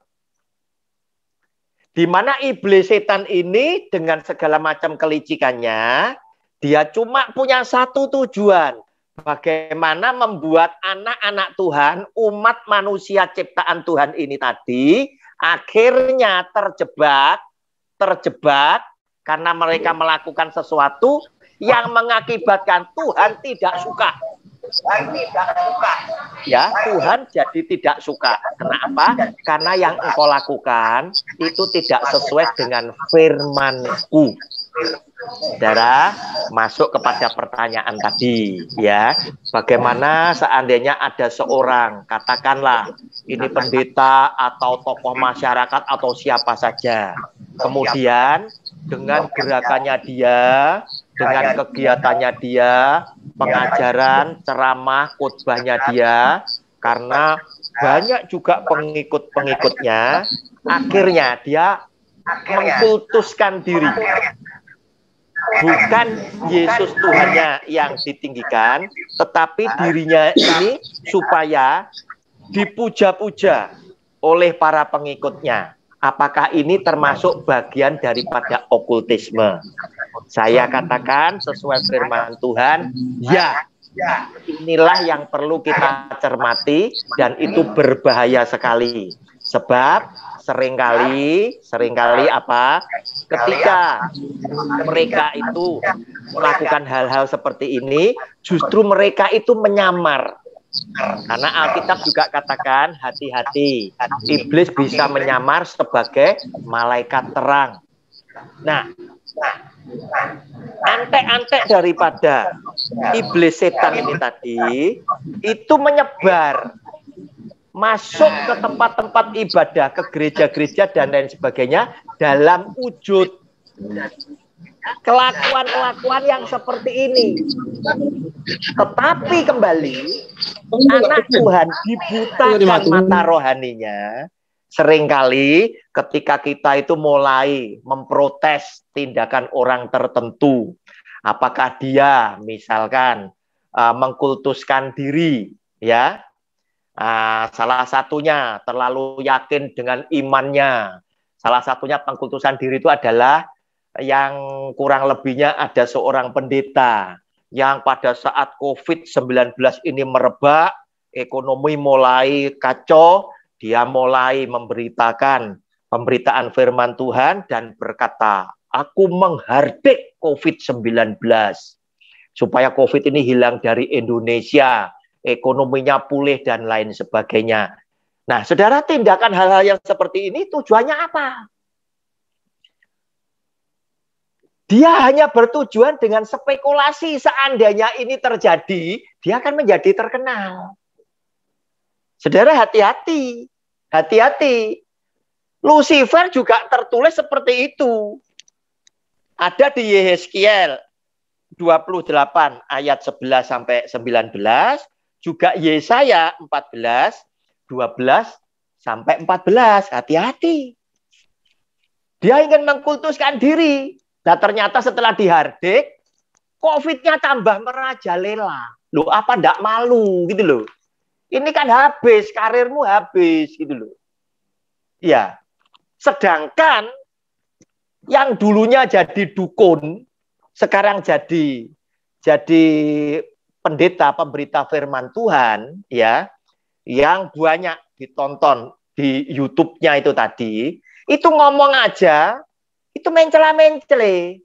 Di mana iblis setan ini dengan segala macam kelicikannya, dia cuma punya satu tujuan. Bagaimana membuat anak-anak Tuhan, umat manusia ciptaan Tuhan ini tadi, akhirnya terjebak karena mereka melakukan sesuatu yang mengakibatkan Tuhan tidak suka. Ya, Tuhan jadi tidak suka. Kenapa? Karena yang engkau lakukan itu tidak sesuai dengan firman-Ku. Saudara, masuk kepada pertanyaan tadi, ya. Bagaimana seandainya ada seorang, katakanlah ini pendeta atau tokoh masyarakat atau siapa saja, kemudian dengan gerakannya dia, dengan kegiatannya dia, pengajaran, ceramah, khotbahnya dia, karena banyak juga pengikut-pengikutnya, akhirnya dia mengkultuskan diri. Bukan Yesus Tuhannya yang ditinggikan, tetapi dirinya ini supaya dipuja-puja oleh para pengikutnya. Apakah ini termasuk bagian daripada okultisme? Saya katakan sesuai firman Tuhan, ya. Inilah yang perlu kita cermati dan itu berbahaya sekali. Sebab seringkali apa? Ketika mereka itu melakukan hal-hal seperti ini, justru mereka itu menyamar. Karena Alkitab juga katakan hati-hati, iblis bisa menyamar sebagai malaikat terang. Nah, antek-antek daripada iblis setan ini tadi itu menyebar, masuk ke tempat-tempat ibadah, ke gereja-gereja dan lain sebagainya dalam wujud kelakuan-kelakuan yang seperti ini. Tetapi kembali, anak Tuhan dibutakan mata rohaninya. Seringkali ketika kita itu mulai memprotes tindakan orang tertentu, apakah dia misalkan mengkultuskan diri, ya, salah satunya terlalu yakin dengan imannya. Salah satunya pengkultusan diri itu adalah yang kurang lebihnya ada seorang pendeta yang pada saat COVID-19 ini merebak, ekonomi mulai kacau, dia mulai memberitakan pemberitaan firman Tuhan dan berkata, aku menghardik COVID-19 supaya COVID ini hilang dari Indonesia, ekonominya pulih dan lain sebagainya. Nah, saudara, tindakan hal-hal yang seperti ini tujuannya apa? Dia hanya bertujuan dengan spekulasi seandainya ini terjadi, dia akan menjadi terkenal. Saudara, hati-hati. Hati-hati. Lucifer juga tertulis seperti itu. Ada di Yehezkiel 28 ayat 11 sampai 19, juga Yesaya 14 12 sampai 14. Hati-hati. Dia ingin mengkultuskan diri. Nah, ternyata setelah dihardik, COVID-nya tambah merajalela. Loh, apa ndak malu gitu loh. Ini kan habis, karirmu habis gitu loh. Ya. Sedangkan yang dulunya jadi dukun, sekarang jadi pendeta, pemberita firman Tuhan, ya, yang banyak ditonton di YouTube-nya itu tadi, itu ngomong aja, itu mencela-mencele.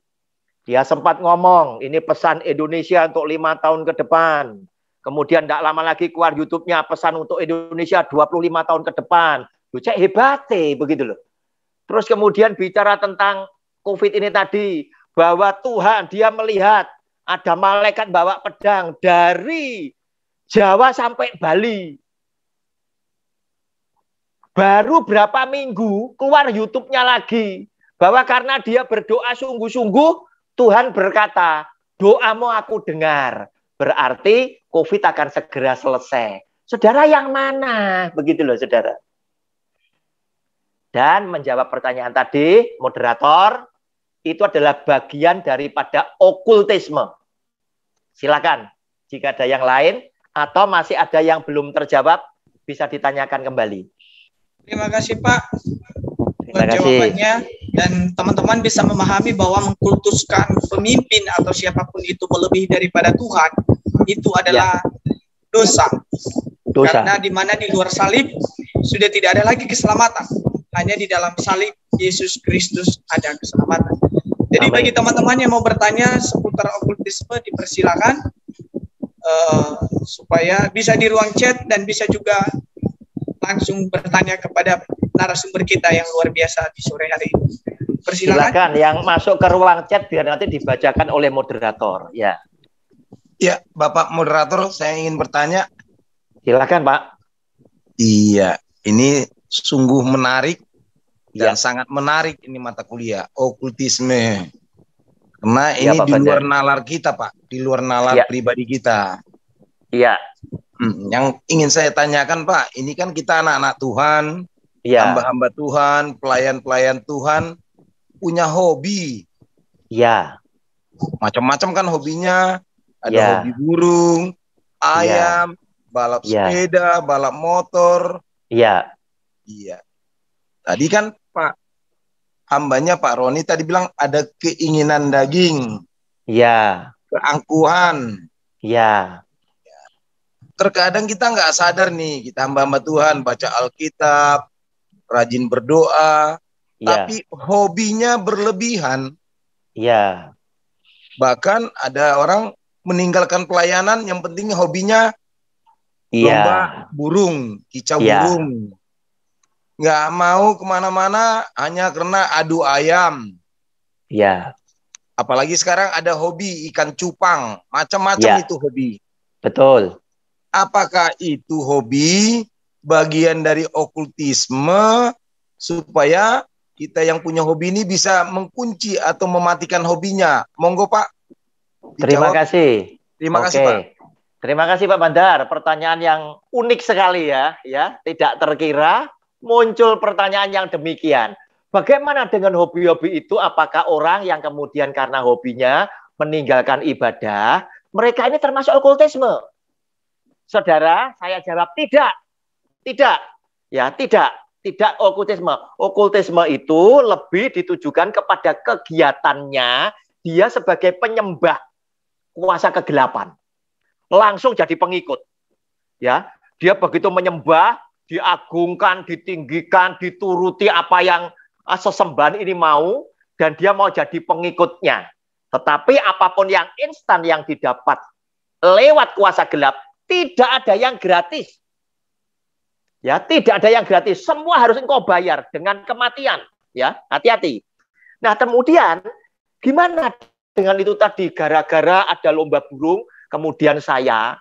Dia sempat ngomong, ini pesan Indonesia untuk 5 tahun ke depan. Kemudian tidak lama lagi keluar YouTube-nya, pesan untuk Indonesia 25 tahun ke depan. Loh, cek hebate, begitu loh. Terus kemudian bicara tentang COVID ini tadi, bahwa Tuhan dia melihat ada malaikat bawa pedang dari Jawa sampai Bali. Baru berapa minggu keluar YouTube-nya lagi. Bahwa karena dia berdoa sungguh-sungguh, Tuhan berkata, doamu aku dengar. Berarti COVID akan segera selesai. Saudara yang mana? Begitu loh saudara. Dan menjawab pertanyaan tadi, moderator, itu adalah bagian daripada okultisme. Silakan, jika ada yang lain, atau masih ada yang belum terjawab, bisa ditanyakan kembali. Terima kasih Pak Terima buat kasih. jawabannya. Dan teman-teman bisa memahami bahwa mengkultuskan pemimpin atau siapapun itu melebihi daripada Tuhan, itu adalah dosa. Karena di mana di luar salib sudah tidak ada lagi keselamatan. Hanya di dalam salib Yesus Kristus ada keselamatan. Jadi bagi teman-teman yang mau bertanya seputar okultisme, dipersilakan supaya bisa di ruang chat dan bisa juga langsung bertanya kepada narasumber kita yang luar biasa di sore hari ini. Persilakan. Silakan yang masuk ke ruang chat biar nanti dibacakan oleh moderator. Ya. Ya, Bapak moderator, saya ingin bertanya. Silakan, Pak. Iya, ini sungguh menarik dan Ya. sangat menarik ini mata kuliah okultisme. Karena Ya, ini Pak di luar Bandar. nalar kita, Pak, di luar nalar Ya. pribadi kita. Iya. Yang ingin saya tanyakan, Pak, ini kan kita anak-anak Tuhan, Iya. hamba-hamba Tuhan, pelayan-pelayan Tuhan, punya hobi. Iya. Macam-macam kan hobinya. Ada Ya. hobi burung, ayam, balap Ya. sepeda, balap motor. Iya. Iya. Tadi kan Pak hambanya Pak Roni tadi bilang ada keinginan daging, Iya. keangkuhan. Iya. Terkadang kita nggak sadar nih, kita hamba-hamba Tuhan, baca Alkitab, rajin berdoa, Iya. tapi hobinya berlebihan. Iya. Bahkan ada orang meninggalkan pelayanan, yang penting hobinya Iya. lomba burung, kicau Iya. burung. Nggak mau kemana-mana hanya karena adu ayam. Iya. Apalagi sekarang ada hobi ikan cupang, macam-macam Ya. itu hobi. Betul. Apakah itu hobi bagian dari okultisme supaya kita yang punya hobi ini bisa mengunci atau mematikan hobinya? Monggo Pak. Terima Dijawab. kasih. Terima kasih Oke. Pak. Terima kasih Pak Bandar. Pertanyaan yang unik sekali ya, tidak terkira muncul pertanyaan yang demikian. Bagaimana dengan hobi-hobi itu? Apakah orang yang kemudian karena hobinya meninggalkan ibadah, mereka ini termasuk okultisme? Saudara, saya jawab tidak. Tidak. Ya, tidak okultisme. Okultisme itu lebih ditujukan kepada kegiatannya dia sebagai penyembah kuasa kegelapan. Langsung jadi pengikut. Ya, dia begitu menyembah, diagungkan, ditinggikan, dituruti apa yang sesembahan ini mau, dan dia mau jadi pengikutnya. Tetapi apapun yang instan yang didapat lewat kuasa gelap, tidak ada yang gratis. Ya, tidak ada yang gratis. Semua harus engkau bayar dengan kematian. Ya, hati-hati. Nah, kemudian gimana dengan itu tadi? Gara-gara ada lomba burung, kemudian saya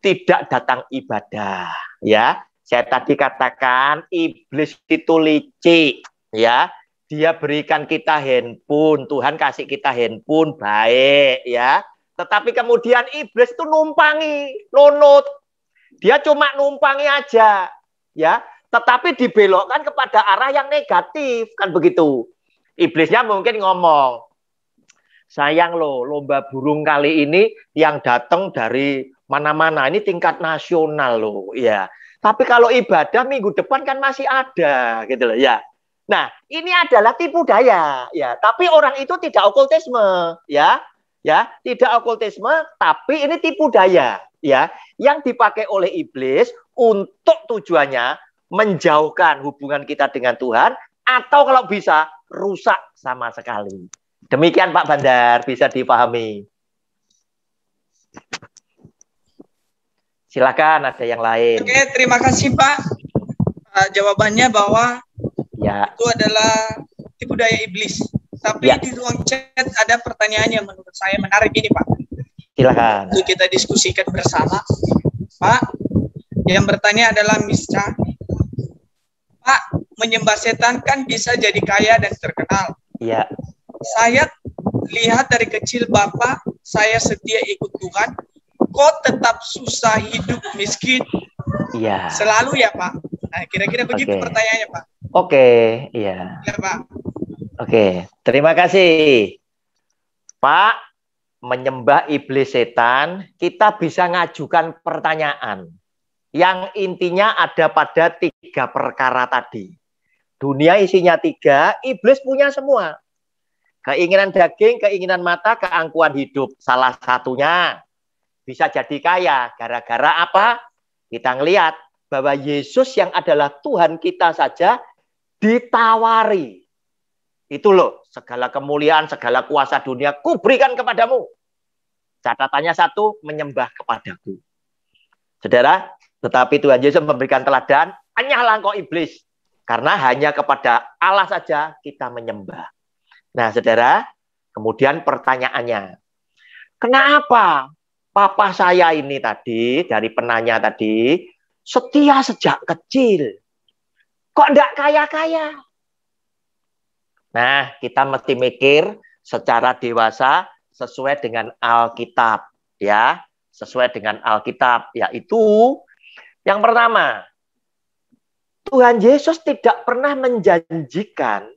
tidak datang ibadah. Ya, saya tadi katakan iblis itu licik. Ya, dia berikan kita handphone, Tuhan kasih kita handphone, baik. Ya. Tetapi kemudian iblis itu numpangi, nunut. Dia cuma numpangi aja, ya. Tetapi dibelokkan kepada arah yang negatif, kan begitu. Iblisnya mungkin ngomong, sayang loh, lomba burung kali ini yang datang dari mana-mana, ini tingkat nasional loh, ya. Tapi kalau ibadah minggu depan kan masih ada, gitu loh, ya. Nah, ini adalah tipu daya, ya. Tapi orang itu tidak okultisme, ya. Ya, tidak okultisme, tapi ini tipu daya, ya, yang dipakai oleh iblis untuk tujuannya menjauhkan hubungan kita dengan Tuhan, atau kalau bisa rusak sama sekali. Demikian Pak Bandar, bisa dipahami. Silakan, ada yang lain. Oke, terima kasih Pak. Jawabannya bahwa Ya. itu adalah tipu daya iblis. Tapi Ya. di ruang chat ada pertanyaan yang menurut saya menarik ini Pak. Silakan. Untuk kita diskusikan bersama. Pak, yang bertanya adalah Misca. Pak, menyembah setan kan bisa jadi kaya dan terkenal. Ya. Saya lihat dari kecil Bapak, saya setia ikut Tuhan, kok tetap susah hidup miskin? Iya. Selalu ya Pak? Nah, kira-kira begitu Oke. pertanyaannya Pak. Oke, iya. Ya Pak. Oke, terima kasih. Pak, menyembah iblis setan, kita bisa ngajukan pertanyaan yang intinya ada pada 3 perkara tadi. Dunia isinya 3, iblis punya semua. Keinginan daging, keinginan mata, keangkuhan hidup. Salah satunya bisa jadi kaya. Gara-gara apa? Kita ngelihat bahwa Yesus yang adalah Tuhan kita saja ditawari. Itu loh, segala kemuliaan, segala kuasa dunia kuberikan kepadamu. Catatannya 1, menyembah kepadaku. Saudara, tetapi Tuhan Yesus memberikan teladan, enyahlah engkau iblis. Karena hanya kepada Allah saja kita menyembah. Nah, saudara, kemudian pertanyaannya, kenapa papa saya ini tadi, dari penanya tadi, setia sejak kecil? Kok enggak kaya-kaya? Nah, kita mesti mikir secara dewasa sesuai dengan Alkitab, ya. Sesuai dengan Alkitab, yaitu yang pertama, Tuhan Yesus tidak pernah menjanjikan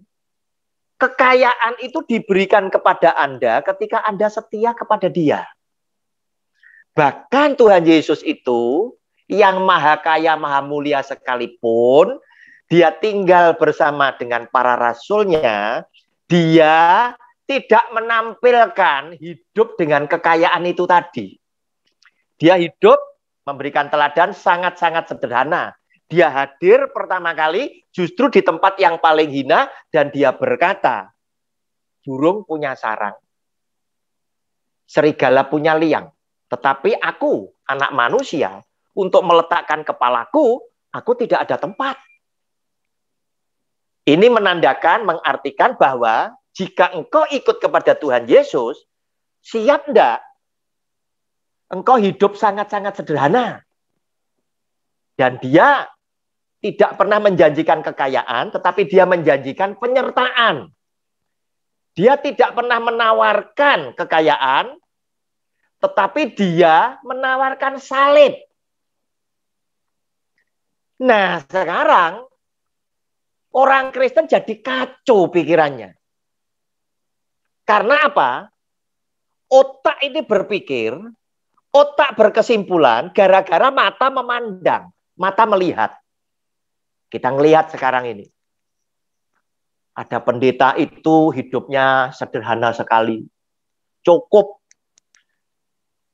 kekayaan itu diberikan kepada Anda ketika Anda setia kepada Dia. Bahkan Tuhan Yesus itu yang maha kaya, maha mulia sekalipun, Dia tinggal bersama dengan para rasulnya, Dia tidak menampilkan hidup dengan kekayaan itu tadi. Dia hidup memberikan teladan sangat-sangat sederhana. Dia hadir pertama kali justru di tempat yang paling hina dan dia berkata, burung punya sarang, serigala punya liang, tetapi aku, anak manusia, untuk meletakkan kepalaku, aku tidak ada tempat. Ini menandakan, mengartikan bahwa jika engkau ikut kepada Tuhan Yesus, siap enggak? Engkau hidup sangat-sangat sederhana. Dan dia tidak pernah menjanjikan kekayaan, tetapi dia menjanjikan penyertaan. Dia tidak pernah menawarkan kekayaan, tetapi dia menawarkan salib. Nah, sekarang orang Kristen jadi kacau pikirannya. Karena apa? Otak ini berpikir, otak berkesimpulan gara-gara mata memandang, mata melihat. Kita ngelihat sekarang ini. Ada pendeta itu hidupnya sederhana sekali. Cukup.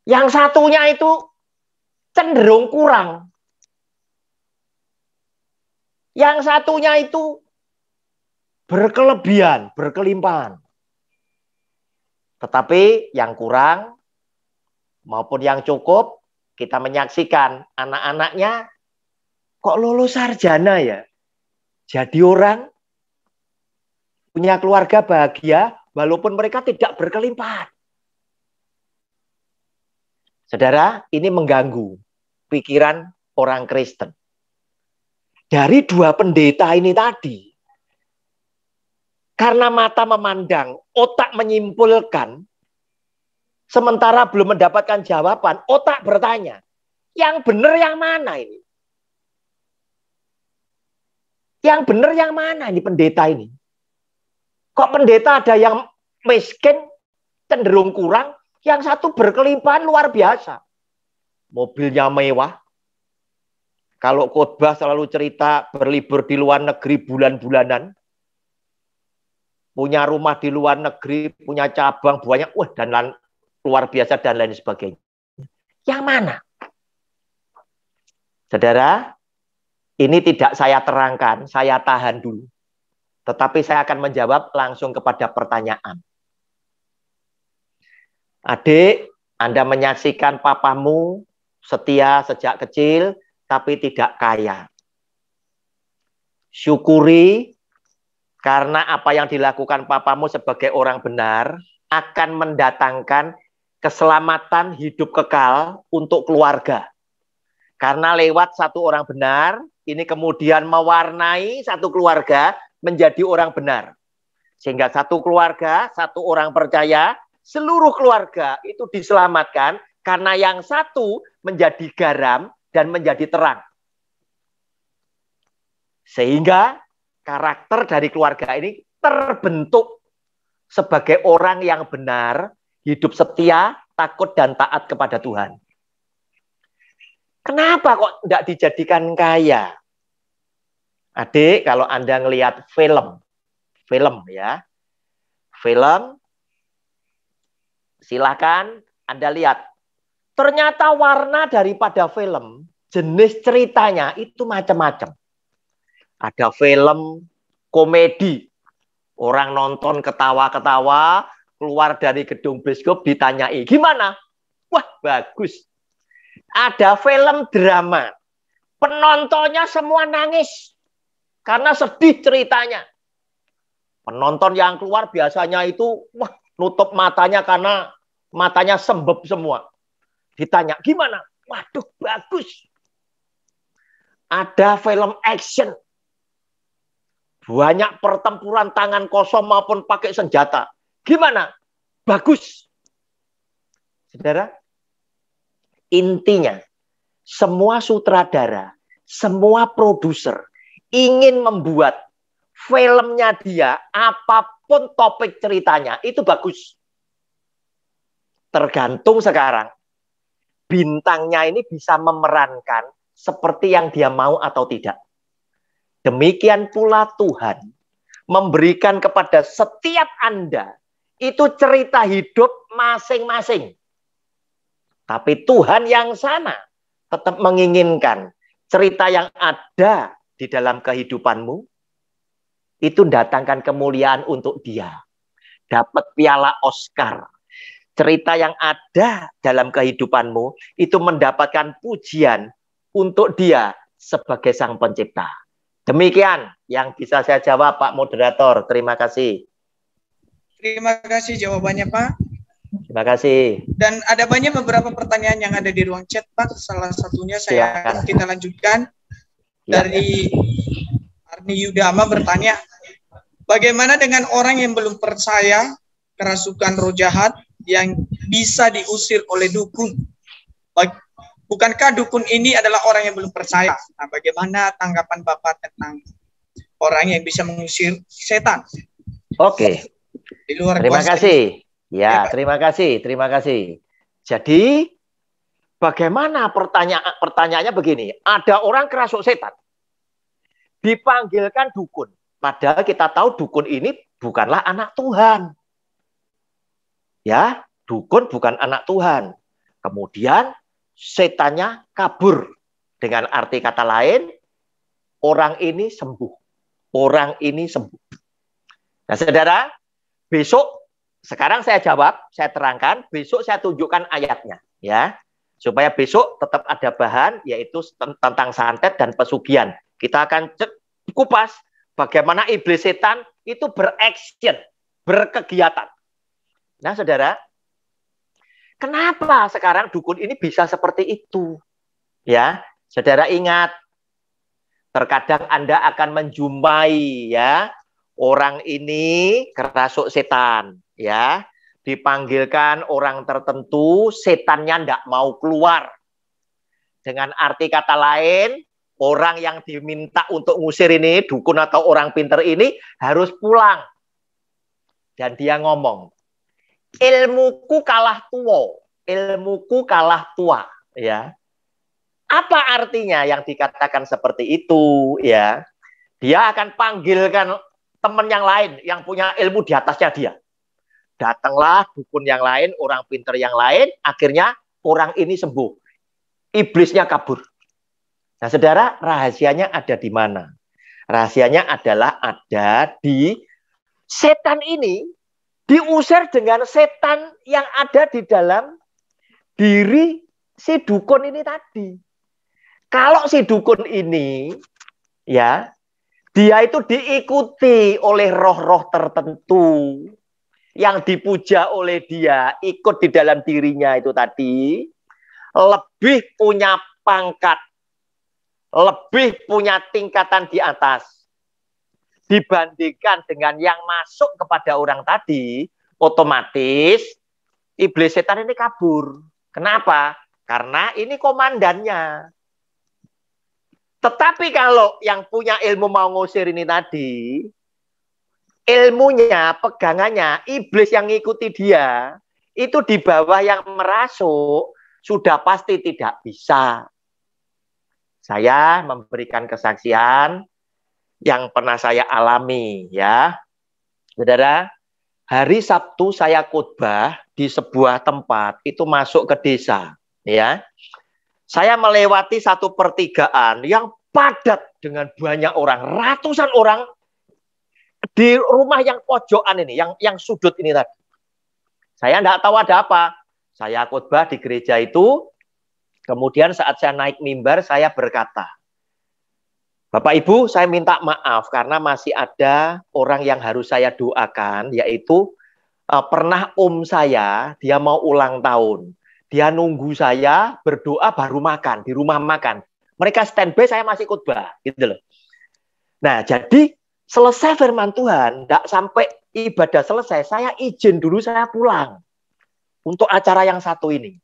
Yang satunya itu cenderung kurang. Yang satunya itu berkelebihan, berkelimpahan. Tetapi yang kurang maupun yang cukup, kita menyaksikan anak-anaknya kok lulus sarjana ya. Jadi orang punya keluarga bahagia walaupun mereka tidak berkelimpahan. Saudara, ini mengganggu pikiran orang Kristen. Dari 2 pendeta ini tadi, karena mata memandang, otak menyimpulkan, sementara belum mendapatkan jawaban, otak bertanya, yang benar yang mana ini? Yang benar yang mana ini pendeta ini? Kok pendeta ada yang miskin, cenderung kurang, yang satu berkelimpahan luar biasa. Mobilnya mewah. Kalau khotbah selalu cerita berlibur di luar negeri bulan-bulanan. Punya rumah di luar negeri, punya cabang banyak, dan luar biasa dan lain sebagainya. Yang mana? Saudara, Ini tidak saya terangkan, saya tahan dulu. Tetapi saya akan menjawab langsung kepada pertanyaan. Adik, Anda menyaksikan papamu setia sejak kecil, tapi tidak kaya. Syukuri, karena apa yang dilakukan papamu sebagai orang benar akan mendatangkan keselamatan hidup kekal untuk keluarga. Karena lewat satu orang benar, ini kemudian mewarnai satu keluarga menjadi orang benar. Sehingga satu keluarga, satu orang percaya, seluruh keluarga itu diselamatkan karena yang satu menjadi garam dan menjadi terang. Sehingga karakter dari keluarga ini terbentuk sebagai orang yang benar, hidup setia, takut dan taat kepada Tuhan. Kenapa kok tidak dijadikan kaya? Adik, kalau Anda ngelihat film ya, film, silakan Anda lihat. Ternyata warna daripada film, jenis ceritanya itu macam-macam. Ada film komedi, orang nonton ketawa-ketawa, keluar dari gedung bioskop ditanyai, gimana? Wah, bagus. Ada film drama, penontonnya semua nangis karena sedih ceritanya. Penonton yang keluar biasanya itu wah, nutup matanya karena matanya sembab semua. Ditanya, gimana? Waduh, bagus. Ada film action. Banyak pertempuran tangan kosong maupun pakai senjata. Gimana? Bagus. Saudara, intinya semua sutradara, semua produser ingin membuat filmnya dia, apapun topik ceritanya, itu bagus. Tergantung sekarang, bintangnya ini bisa memerankan seperti yang dia mau atau tidak. Demikian pula Tuhan memberikan kepada setiap Anda itu cerita hidup masing-masing. Tapi Tuhan yang sana tetap menginginkan cerita yang ada di dalam kehidupanmu itu datangkan kemuliaan untuk dia. Dapat piala Oscar. Cerita yang ada dalam kehidupanmu itu mendapatkan pujian untuk dia sebagai sang pencipta. Demikian yang bisa saya jawab, Pak Moderator. Terima kasih. Terima kasih jawabannya, Pak. Terima kasih. Dan ada banyak beberapa pertanyaan yang ada di ruang chat, Pak. Salah satunya kita lanjutkan. Dari Arni Yudama bertanya, bagaimana dengan orang yang belum percaya kerasukan roh jahat yang bisa diusir oleh dukun? Bukankah dukun ini adalah orang yang belum percaya? Nah, bagaimana tanggapan Bapak tentang orang yang bisa mengusir setan? Oke. Di luar terima kasih. Ya, terima kasih. Jadi, bagaimana pertanyaannya begini? Ada orang kerasuk setan. Dipanggilkan dukun. Padahal kita tahu dukun ini bukanlah anak Tuhan. Ya, dukun bukan anak Tuhan. Kemudian setannya kabur. Dengan arti kata lain, orang ini sembuh. Orang ini sembuh. Nah, saudara, besok, sekarang saya jawab, saya terangkan, besok saya tunjukkan ayatnya. Ya, supaya besok tetap ada bahan, yaitu tentang santet dan pesugihan. Kita akan kupas bagaimana iblis setan itu beraction, berkegiatan. Nah, saudara, kenapa sekarang dukun ini bisa seperti itu? Ya, saudara ingat, terkadang Anda akan menjumpai ya orang ini kerasuk setan, ya, dipanggilkan orang tertentu, setannya tidak mau keluar. Dengan arti kata lain, orang yang diminta untuk ngusir ini, dukun atau orang pinter ini harus pulang. Dan dia ngomong, ilmuku kalah tua, ya. Apa artinya yang dikatakan seperti itu, ya? Dia akan panggilkan teman yang lain yang punya ilmu di atasnya dia. Datanglah dukun yang lain, orang pinter yang lain, akhirnya orang ini sembuh. Iblisnya kabur. Nah, saudara, rahasianya ada di mana? Rahasianya adalah ada di setan ini diusir dengan setan yang ada di dalam diri si dukun ini tadi. Kalau si dukun ini, ya, dia itu diikuti oleh roh-roh tertentu yang dipuja oleh dia, ikut di dalam dirinya itu tadi, lebih punya pangkat, lebih punya tingkatan di atas dibandingkan dengan yang masuk kepada orang tadi, otomatis iblis setan ini kabur. Kenapa? Karena ini komandannya. Tetapi kalau yang punya ilmu mau ngusir ini tadi, ilmunya, pegangannya, iblis yang ngikuti dia, itu di bawah yang merasuk, sudah pasti tidak bisa. Saya memberikan kesaksian yang pernah saya alami, ya. Saudara, hari Sabtu saya khotbah di sebuah tempat, itu masuk ke desa, ya. Saya melewati satu pertigaan yang padat dengan banyak orang, ratusan orang di rumah yang pojokan ini, yang sudut ini tadi. Saya tidak tahu ada apa. Saya khotbah di gereja itu, kemudian saat saya naik mimbar, saya berkata, Bapak Ibu, saya minta maaf karena masih ada orang yang harus saya doakan, yaitu pernah om saya, dia mau ulang tahun. Dia nunggu saya berdoa baru makan, di rumah makan. Mereka standby, saya masih khotbah, gitu loh. Nah, jadi selesai firman Tuhan, tidak sampai ibadah selesai, saya izin dulu, saya pulang untuk acara yang satu ini.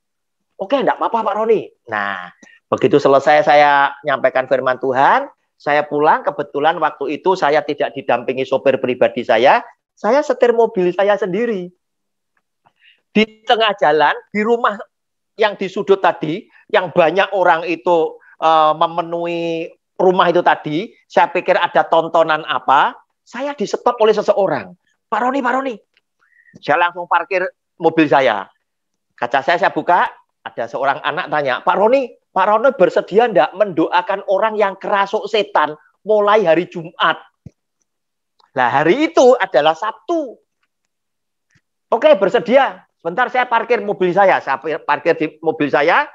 Oke, enggak apa-apa Pak Roni. Nah, begitu selesai saya nyampaikan firman Tuhan, saya pulang, kebetulan waktu itu saya tidak didampingi sopir pribadi saya setir mobil saya sendiri. Di tengah jalan, di rumah yang di sudut tadi, yang banyak orang itu memenuhi rumah itu tadi, saya pikir ada tontonan apa, saya di-stop oleh seseorang. Pak Roni. Saya langsung parkir mobil saya. Kaca saya buka, ada seorang anak tanya, Pak Roni bersedia enggak mendoakan orang yang kerasuk setan mulai hari Jumat? Nah, hari itu adalah Sabtu. Oke, bersedia. Sebentar saya parkir mobil saya parkir di mobil saya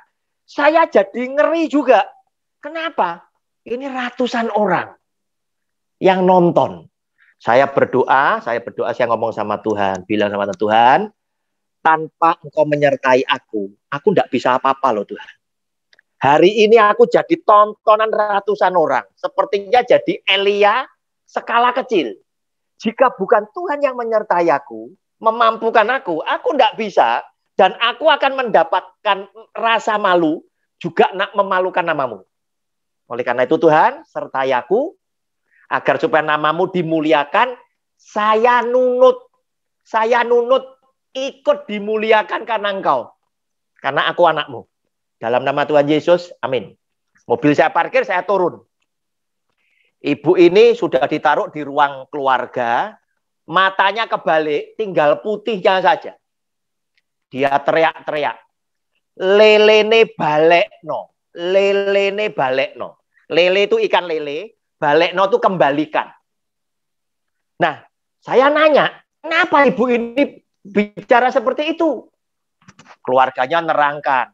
jadi ngeri juga. Kenapa? Ini ratusan orang yang nonton. Saya berdoa, saya ngomong sama Tuhan, bilang sama Tuhan, tanpa Engkau menyertai aku tidak bisa apa-apa loh Tuhan. Hari ini aku jadi tontonan ratusan orang. Sepertinya jadi Elia skala kecil. Jika bukan Tuhan yang menyertai aku, memampukan aku tidak bisa. Dan aku akan mendapatkan rasa malu, juga memalukan namamu. Oleh karena itu Tuhan, sertai aku, agar supaya namamu dimuliakan, saya nunut ikut dimuliakan karena Engkau. Karena aku anakmu. Dalam nama Tuhan Yesus, amin. Mobil saya parkir, saya turun. Ibu ini sudah ditaruh di ruang keluarga, matanya kebalik, tinggal putihnya saja. Dia teriak-teriak, lelene balekno. Lele itu ikan lele, balekno itu kembalikan. Nah, saya nanya, kenapa ibu ini bicara seperti itu? Keluarganya nerangkan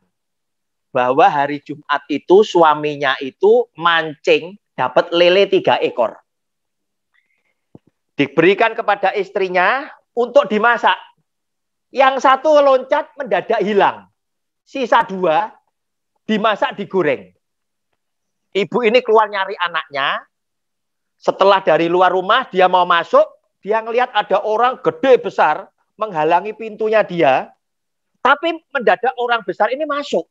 bahwa hari Jumat itu suaminya itu mancing dapat lele 3 ekor. Diberikan kepada istrinya untuk dimasak. Yang satu loncat mendadak hilang. Sisa 2 dimasak digoreng. Ibu ini keluar nyari anaknya. Setelah dari luar rumah dia mau masuk, dia ngelihat ada orang gede besar menghalangi pintunya dia. Tapi mendadak orang besar ini masuk.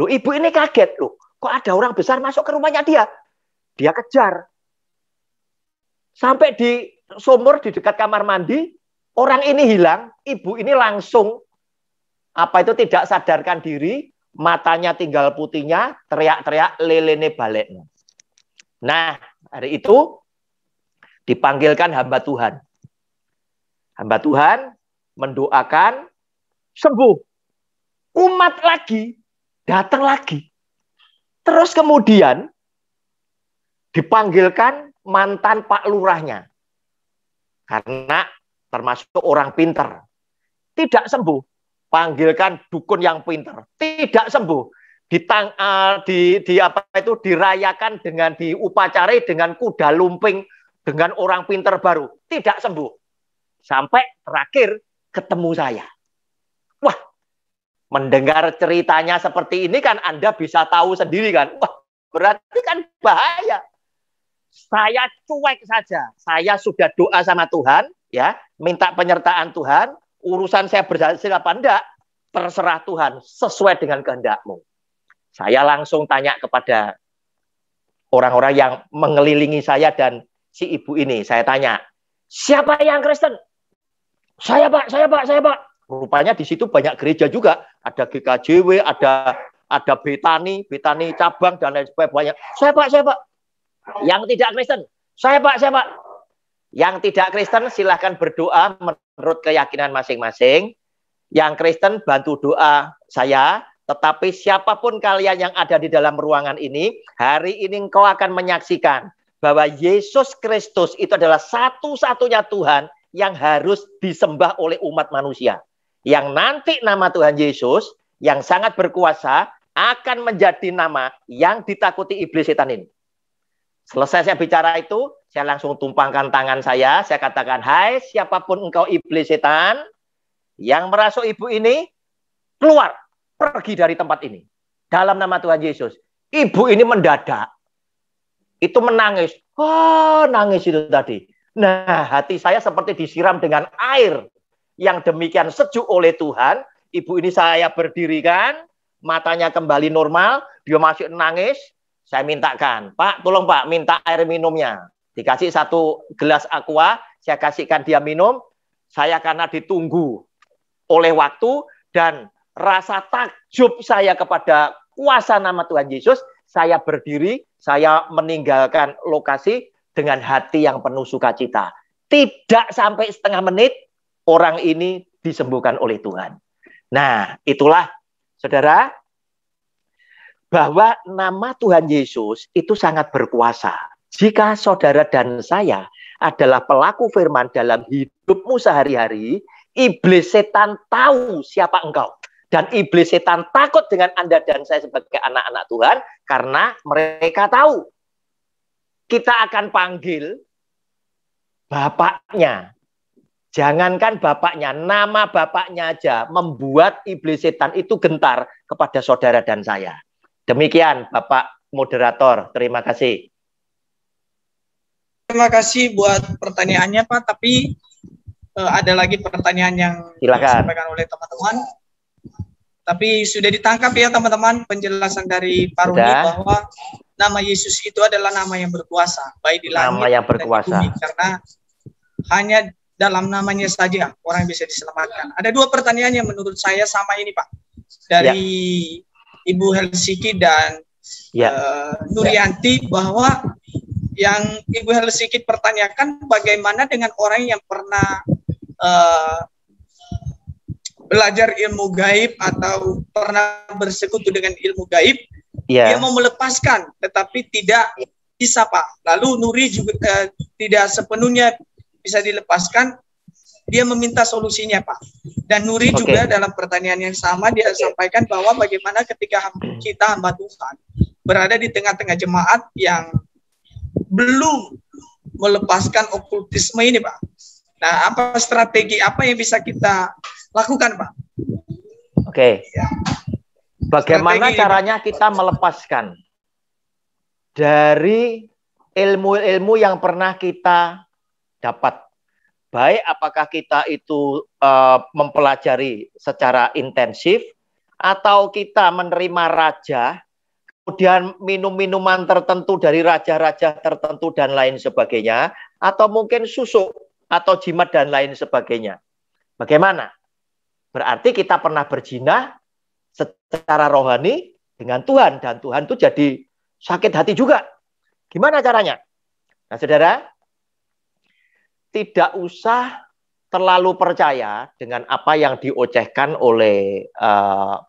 Loh, ibu ini kaget loh. Kok ada orang besar masuk ke rumahnya dia? Dia kejar. Sampai di sumur di dekat kamar mandi, orang ini hilang, ibu ini langsung tidak sadarkan diri, matanya tinggal putihnya, teriak-teriak lelene balekno. Nah, hari itu dipanggilkan hamba Tuhan. Hamba Tuhan mendoakan sembuh. Umat lagi, datang lagi. Terus kemudian dipanggilkan mantan Pak Lurahnya. Karena termasuk orang pinter. Tidak sembuh. Panggilkan dukun yang pinter. Tidak sembuh. Dirayakan dengan diupacarai dengan kuda lumping dengan orang pinter baru. Tidak sembuh. Sampai terakhir ketemu saya. Wah, mendengar ceritanya seperti ini kan Anda bisa tahu sendiri kan. Wah, berarti kan bahaya. Saya cuek saja. Saya sudah doa sama Tuhan, ya, minta penyertaan Tuhan. Urusan saya berhasil apa enggak, terserah Tuhan, sesuai dengan kehendak-Mu. Saya langsung tanya kepada orang-orang yang mengelilingi saya dan si ibu ini. Saya tanya, siapa yang Kristen? Saya Pak. Rupanya di situ banyak gereja juga. Ada GKJW, ada Betani cabang, dan lain sebagainya. Saya Pak. Yang tidak Kristen, saya Pak. Yang tidak Kristen silahkan berdoa menurut keyakinan masing-masing. Yang Kristen bantu doa saya. Tetapi siapapun kalian yang ada di dalam ruangan ini, hari ini engkau akan menyaksikan bahwa Yesus Kristus itu adalah satu-satunya Tuhan yang harus disembah oleh umat manusia. Yang nanti nama Tuhan Yesus yang sangat berkuasa akan menjadi nama yang ditakuti iblis setan ini. Selesai saya bicara itu, saya langsung tumpangkan tangan saya katakan, hai siapapun engkau iblis setan yang merasuk ibu ini, keluar, pergi dari tempat ini. Dalam nama Tuhan Yesus. Ibu ini mendadak. Itu menangis. Oh, nangis itu tadi. Nah, hati saya seperti disiram dengan air yang demikian sejuk oleh Tuhan. Ibu ini saya berdirikan, matanya kembali normal, dia masih nangis. Saya mintakan, Pak, tolong Pak, minta air minumnya. Dikasih 1 gelas aqua, saya kasihkan dia minum. Saya karena ditunggu oleh waktu dan rasa takjub saya kepada kuasa nama Tuhan Yesus, saya berdiri, saya meninggalkan lokasi dengan hati yang penuh sukacita. Tidak sampai setengah menit, orang ini disembuhkan oleh Tuhan. Nah, itulah, saudara, bahwa nama Tuhan Yesus itu sangat berkuasa. Jika saudara dan saya adalah pelaku firman dalam hidupmu sehari-hari, iblis setan tahu siapa engkau. Dan iblis setan takut dengan Anda dan saya sebagai anak-anak Tuhan, karena mereka tahu kita akan panggil bapaknya. Jangankan bapaknya, nama bapaknya aja membuat iblis setan itu gentar kepada saudara dan saya. Demikian Bapak Moderator, terima kasih. Terima kasih buat pertanyaannya Pak, tapi ada lagi pertanyaan yang disampaikan oleh teman-teman. Tapi sudah ditangkap ya teman-teman penjelasan dari Pak Rudi bahwa nama Yesus itu adalah nama yang berkuasa, baik di langit nama yang berkuasa. Dan di bumi, karena hanya dalam namanya saja orang bisa diselamatkan. Ada 2 pertanyaan yang menurut saya sama ini Pak, dari Ibu Helsiki dan Nurianti, bahwa yang Ibu Helsiki pertanyakan bagaimana dengan orang yang pernah belajar ilmu gaib atau pernah bersekutu dengan ilmu gaib, dia mau melepaskan tetapi tidak bisa Pak. Lalu Nuri juga tidak sepenuhnya bisa dilepaskan, dia meminta solusinya Pak. Dan Nuri juga dalam pertanyaan yang sama dia sampaikan bahwa bagaimana ketika kita hamba Tuhan berada di tengah-tengah jemaat yang belum melepaskan okultisme ini Pak. Nah, apa strategi apa yang bisa kita lakukan Pak? Bagaimana caranya kita melepaskan dari ilmu-ilmu yang pernah kita dapat? Baik apakah kita itu mempelajari secara intensif, atau kita menerima raja, kemudian minum-minuman tertentu dari raja-raja tertentu dan lain sebagainya, atau mungkin susuk atau jimat dan lain sebagainya. Bagaimana? Berarti kita pernah berzina secara rohani dengan Tuhan, dan Tuhan itu jadi sakit hati juga. Gimana caranya? Nah, saudara, tidak usah terlalu percaya dengan apa yang diocehkan oleh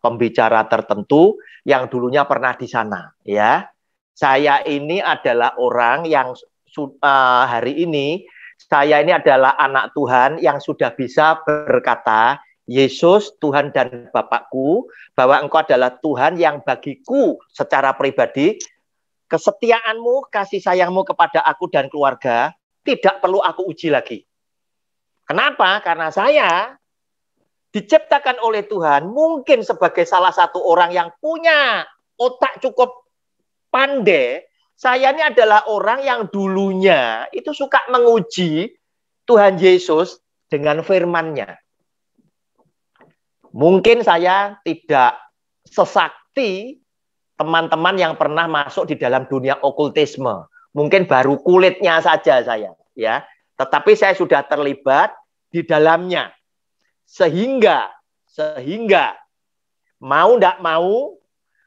pembicara tertentu yang dulunya pernah di sana, ya. Saya ini adalah orang yang hari ini, saya ini adalah anak Tuhan yang sudah bisa berkata, Yesus, Tuhan dan Bapakku, bahwa Engkau adalah Tuhan yang bagiku secara pribadi, kesetiaanmu, kasih sayangmu kepada aku dan keluarga, tidak perlu aku uji lagi. Kenapa? Karena saya diciptakan oleh Tuhan mungkin sebagai salah satu orang yang punya otak cukup pandai. Saya ini adalah orang yang dulunya itu suka menguji Tuhan Yesus dengan firman-Nya. Mungkin saya tidak sesakti teman-teman yang pernah masuk di dalam dunia okultisme. Mungkin baru kulitnya saja saya, ya. Tetapi saya sudah terlibat di dalamnya. Sehingga mau tidak mau,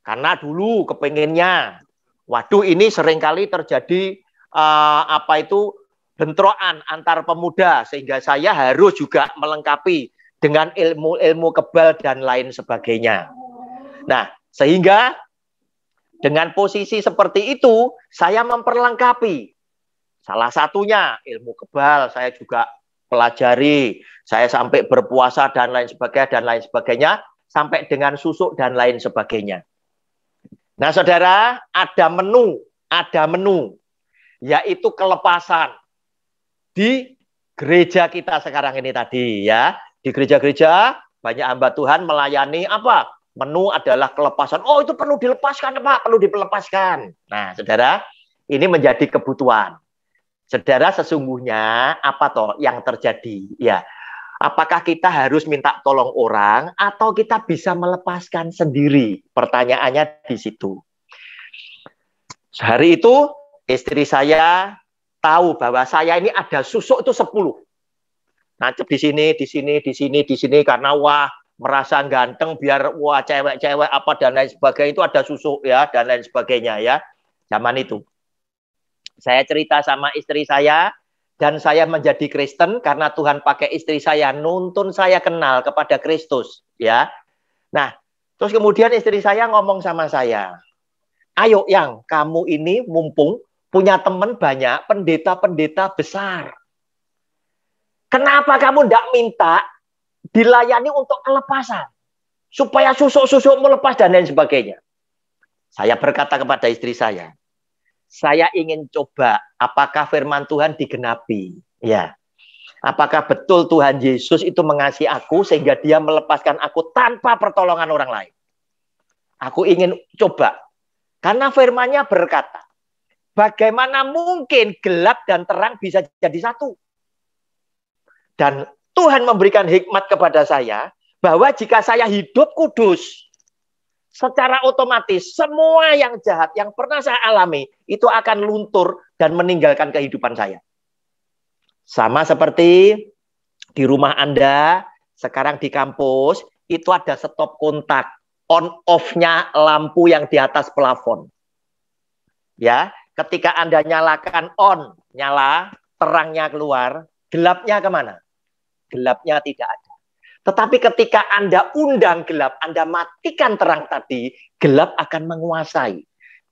karena dulu kepengennya, waduh ini seringkali terjadi bentrokan antar pemuda, sehingga saya harus juga melengkapi dengan ilmu-ilmu kebal dan lain sebagainya. Nah, sehingga dengan posisi seperti itu, saya memperlengkapi. Salah satunya ilmu kebal, saya juga pelajari, saya sampai berpuasa dan lain sebagainya, sampai dengan susuk dan lain sebagainya. Nah, saudara, ada menu, yaitu kelepasan di gereja kita sekarang ini tadi, ya. Di gereja-gereja banyak hamba Tuhan melayani apa? Menu adalah kelepasan. Oh, itu perlu dilepaskan, Pak, perlu dilepaskan. Nah, saudara, ini menjadi kebutuhan. Saudara, sesungguhnya apa toh yang terjadi? Ya, apakah kita harus minta tolong orang atau kita bisa melepaskan sendiri? Pertanyaannya di situ. Hari itu istri saya tahu bahwa saya ini ada susuk itu 10. Nancep di sini karena wah merasa ganteng biar wah cewek-cewek apa dan lain sebagainya itu ada susuk ya dan lain sebagainya ya. Zaman itu. Saya cerita sama istri saya dan saya menjadi Kristen karena Tuhan pakai istri saya nuntun saya kenal kepada Kristus, ya. Nah, terus kemudian istri saya ngomong sama saya, ayo Yang, kamu ini mumpung punya teman banyak, pendeta-pendeta besar. Kenapa kamu tidak minta dilayani untuk kelepasan? Supaya susuk-susuk melepas dan lain sebagainya. Saya berkata kepada istri saya ingin coba apakah firman Tuhan digenapi. Ya. Apakah betul Tuhan Yesus itu mengasihi aku sehingga dia melepaskan aku tanpa pertolongan orang lain. Aku ingin coba. Karena firman-Nya berkata, bagaimana mungkin gelap dan terang bisa jadi satu? Dan Tuhan memberikan hikmat kepada saya bahwa jika saya hidup kudus, secara otomatis semua yang jahat yang pernah saya alami itu akan luntur dan meninggalkan kehidupan saya. Sama seperti di rumah Anda, sekarang di kampus, itu ada stop kontak, on-off-nya lampu yang di atas plafon. Ya, ketika Anda nyalakan on, nyala, terangnya keluar, gelapnya kemana? Gelapnya tidak ada. Tetapi ketika Anda undang gelap, Anda matikan terang tadi, gelap akan menguasai.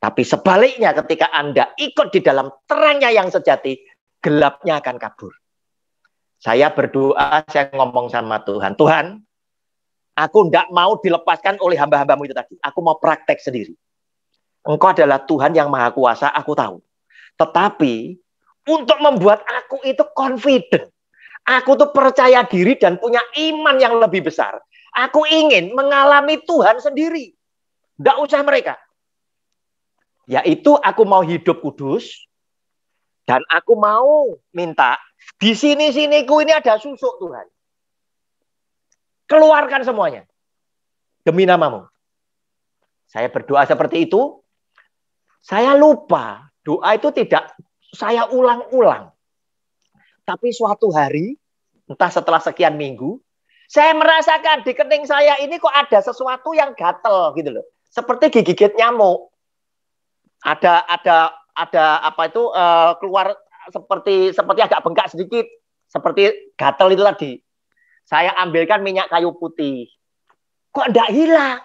Tapi sebaliknya ketika Anda ikut di dalam terangnya yang sejati, gelapnya akan kabur. Saya berdoa, saya ngomong sama Tuhan, Tuhan, aku tidak mau dilepaskan oleh hamba-hambamu itu tadi. Aku mau praktek sendiri. Engkau adalah Tuhan yang maha kuasa, aku tahu. Tetapi untuk membuat aku itu confident, aku tuh percaya diri dan punya iman yang lebih besar. Aku ingin mengalami Tuhan sendiri. Tidak usah mereka. Yaitu aku mau hidup kudus. Dan aku mau minta. Di sini-siniku ini ada susuk Tuhan. Keluarkan semuanya. Demi namamu. Saya berdoa seperti itu. Saya lupa. Doa itu tidak saya ulang-ulang. Tapi suatu hari, entah setelah sekian minggu, saya merasakan di kening saya ini kok ada sesuatu yang gatel gitu loh. Seperti digigit nyamuk. Ada apa itu keluar seperti agak bengkak sedikit, seperti gatel itu tadi. Saya ambilkan minyak kayu putih. Kok enggak hilang?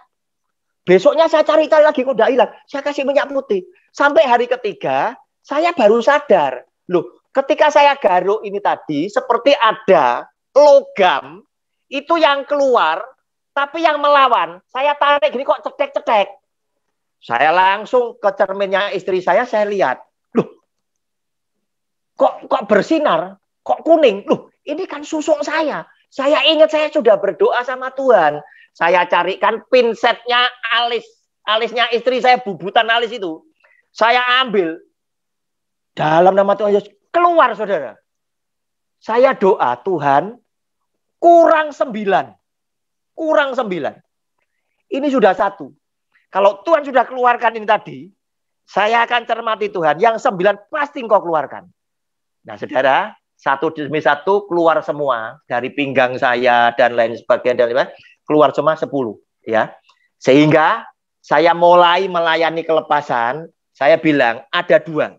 Besoknya saya cari lagi kok enggak hilang. Saya kasih minyak putih. Sampai hari ketiga, saya baru sadar. Loh, ketika saya garuk ini tadi, seperti ada logam, itu yang keluar, tapi yang melawan. Saya tarik gini kok cetek-cetek. Saya langsung ke cerminnya istri saya lihat. Loh, kok bersinar? Kok kuning? Loh, ini kan susuk saya. Saya ingat saya sudah berdoa sama Tuhan. Saya carikan pinsetnya alisnya istri saya, bubutan alis itu. Saya ambil. Dalam nama Tuhan Yesus, keluar saudara. Saya doa, Tuhan, kurang 9. Kurang 9. Ini sudah 1. Kalau Tuhan sudah keluarkan ini tadi, saya akan cermati Tuhan. Yang 9 pasti Engkau keluarkan. Nah saudara, satu demi satu keluar semua. Dari pinggang saya dan lain sebagainya. Keluar semua 10. Ya. Sehingga saya mulai melayani kelepasan. Saya bilang ada 2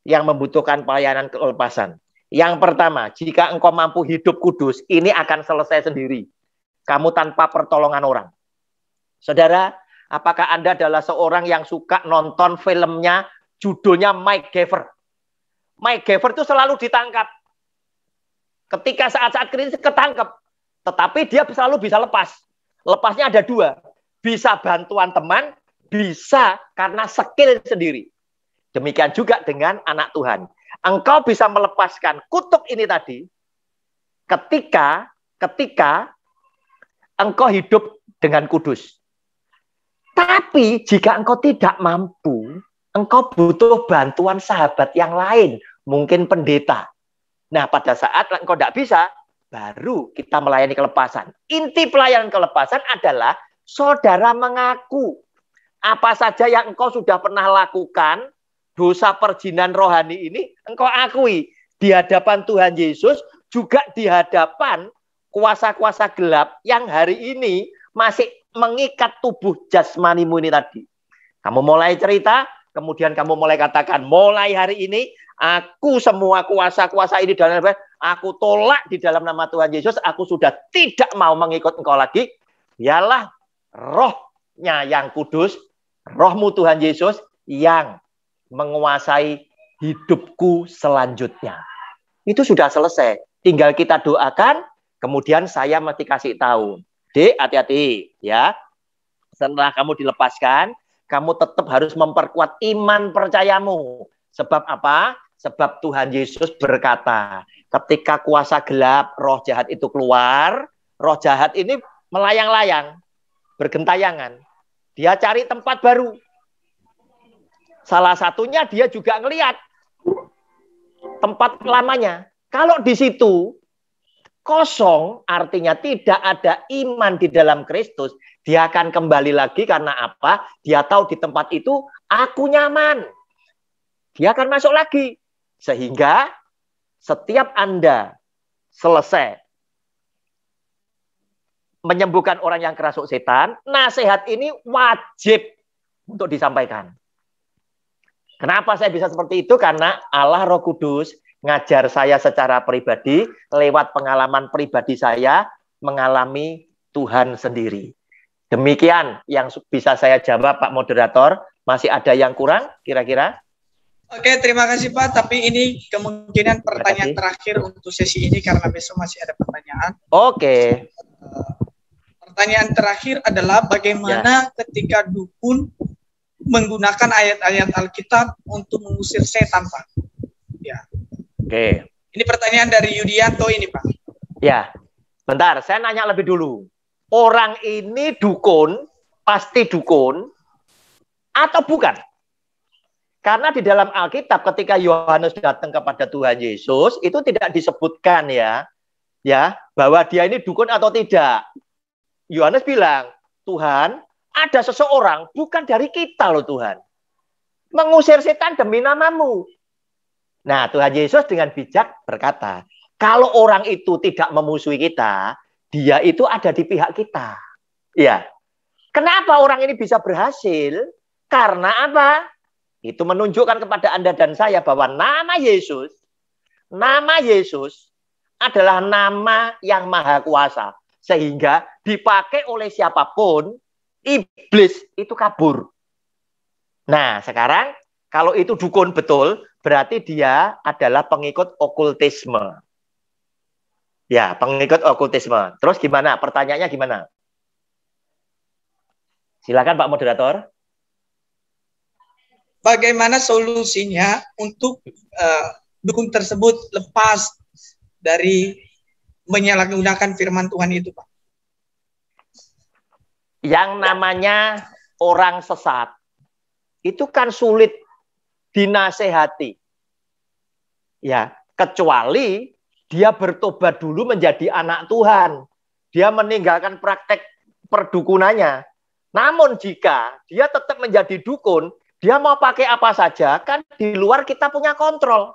yang membutuhkan pelayanan kelepasan. Yang pertama, jika engkau mampu hidup kudus, ini akan selesai sendiri. Kamu tanpa pertolongan orang. Saudara, apakah Anda adalah seorang yang suka nonton filmnya, judulnya Mike Gaffer? Mike Gaffer itu selalu ditangkap. Ketika saat-saat krisis ketangkep. Tetapi dia selalu bisa lepas. Lepasnya ada 2. Bisa bantuan teman, bisa karena skill sendiri. Demikian juga dengan anak Tuhan. Engkau bisa melepaskan kutuk ini tadi ketika engkau hidup dengan kudus. Tapi jika engkau tidak mampu, engkau butuh bantuan sahabat yang lain, mungkin pendeta. Nah, pada saat engkau tidak bisa, baru kita melayani kelepasan. Inti pelayanan kelepasan adalah saudara mengaku apa saja yang engkau sudah pernah lakukan, dosa perjinan rohani ini, engkau akui di hadapan Tuhan Yesus, juga di hadapan kuasa-kuasa gelap yang hari ini masih mengikat tubuh jasmanimu ini tadi. Kamu mulai cerita, kemudian kamu mulai katakan, mulai hari ini, aku semua kuasa-kuasa ini, aku tolak di dalam nama Tuhan Yesus, aku sudah tidak mau mengikut engkau lagi, biarlah rohnya yang kudus, rohmu Tuhan Yesus yang menguasai hidupku selanjutnya. Itu sudah selesai. Tinggal kita doakan, kemudian saya mesti kasih tahu. Dek, hati-hati ya. Setelah kamu dilepaskan, kamu tetap harus memperkuat iman percayamu. Sebab apa? Sebab Tuhan Yesus berkata, ketika kuasa gelap, roh jahat itu keluar, roh jahat ini melayang-layang, bergentayangan. Dia cari tempat baru. Salah satunya dia juga ngelihat tempat lamanya. Kalau di situ kosong, artinya tidak ada iman di dalam Kristus, dia akan kembali lagi karena apa? Dia tahu di tempat itu aku nyaman. Dia akan masuk lagi. Sehingga setiap Anda selesai menyembuhkan orang yang kerasuk setan, nasihat ini wajib untuk disampaikan. Kenapa saya bisa seperti itu? Karena Allah Roh Kudus ngajar saya secara pribadi, lewat pengalaman pribadi saya, mengalami Tuhan sendiri. Demikian yang bisa saya jawab, Pak Moderator. Masih ada yang kurang kira-kira? Oke, terima kasih Pak. Tapi ini kemungkinan pertanyaan terakhir untuk sesi ini karena besok masih ada pertanyaan. Oke. Pertanyaan terakhir adalah bagaimana ketika dukun menggunakan ayat-ayat Alkitab untuk mengusir setan, Pak? Ya. Oke. Ini pertanyaan dari Yudianto ini, Pak. Ya. Bentar, saya nanya lebih dulu. Orang ini dukun, pasti dukun atau bukan? Karena di dalam Alkitab ketika Yohanes datang kepada Tuhan Yesus, itu tidak disebutkan ya bahwa dia ini dukun atau tidak. Yohanes bilang, Tuhan, ada seseorang bukan dari kita loh Tuhan. Mengusir setan demi namamu. Nah, Tuhan Yesus dengan bijak berkata, kalau orang itu tidak memusuhi kita, dia itu ada di pihak kita. Ya. Kenapa orang ini bisa berhasil? Karena apa? Itu menunjukkan kepada Anda dan saya bahwa nama Yesus adalah nama yang maha kuasa. Sehingga dipakai oleh siapapun, iblis itu kabur. Nah, sekarang Kalau itu dukun betul, berarti dia adalah pengikut okultisme. Ya, pengikut okultisme. Terus gimana? Pertanyaannya gimana? Silakan Pak Moderator. Bagaimana solusinya untuk dukun tersebut lepas dari menyalahgunakan firman Tuhan itu, Pak? Yang namanya orang sesat, itu kan sulit dinasehati. Ya, kecuali dia bertobat dulu menjadi anak Tuhan. Dia meninggalkan praktek perdukunannya. Namun jika dia tetap menjadi dukun, dia mau pakai apa saja, kan di luar kita punya kontrol.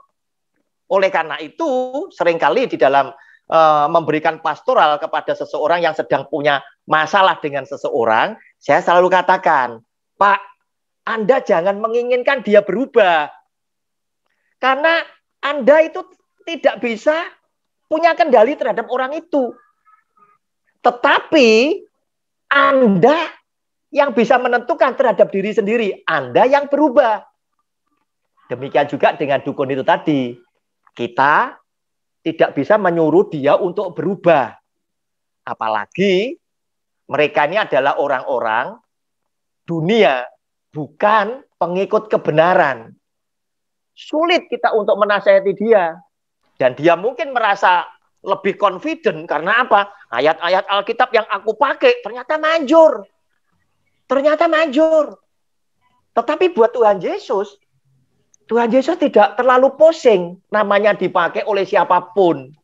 Oleh karena itu, seringkali di dalam memberikan pastoral kepada seseorang yang sedang punya masalah dengan seseorang, saya selalu katakan, Pak, Anda jangan menginginkan dia berubah. Karena Anda itu tidak bisa punya kendali terhadap orang itu. Tetapi Anda yang bisa menentukan terhadap diri sendiri, Anda yang berubah. Demikian juga dengan dukun itu tadi. Kita tidak bisa menyuruh dia untuk berubah. Apalagi mereka ini adalah orang-orang dunia, bukan pengikut kebenaran. Sulit kita untuk menasihati dia. Dan dia mungkin merasa lebih confident karena apa? Ayat-ayat Alkitab yang aku pakai ternyata manjur. Ternyata manjur. Tetapi buat Tuhan Yesus tidak terlalu pusing namanya dipakai oleh siapapun.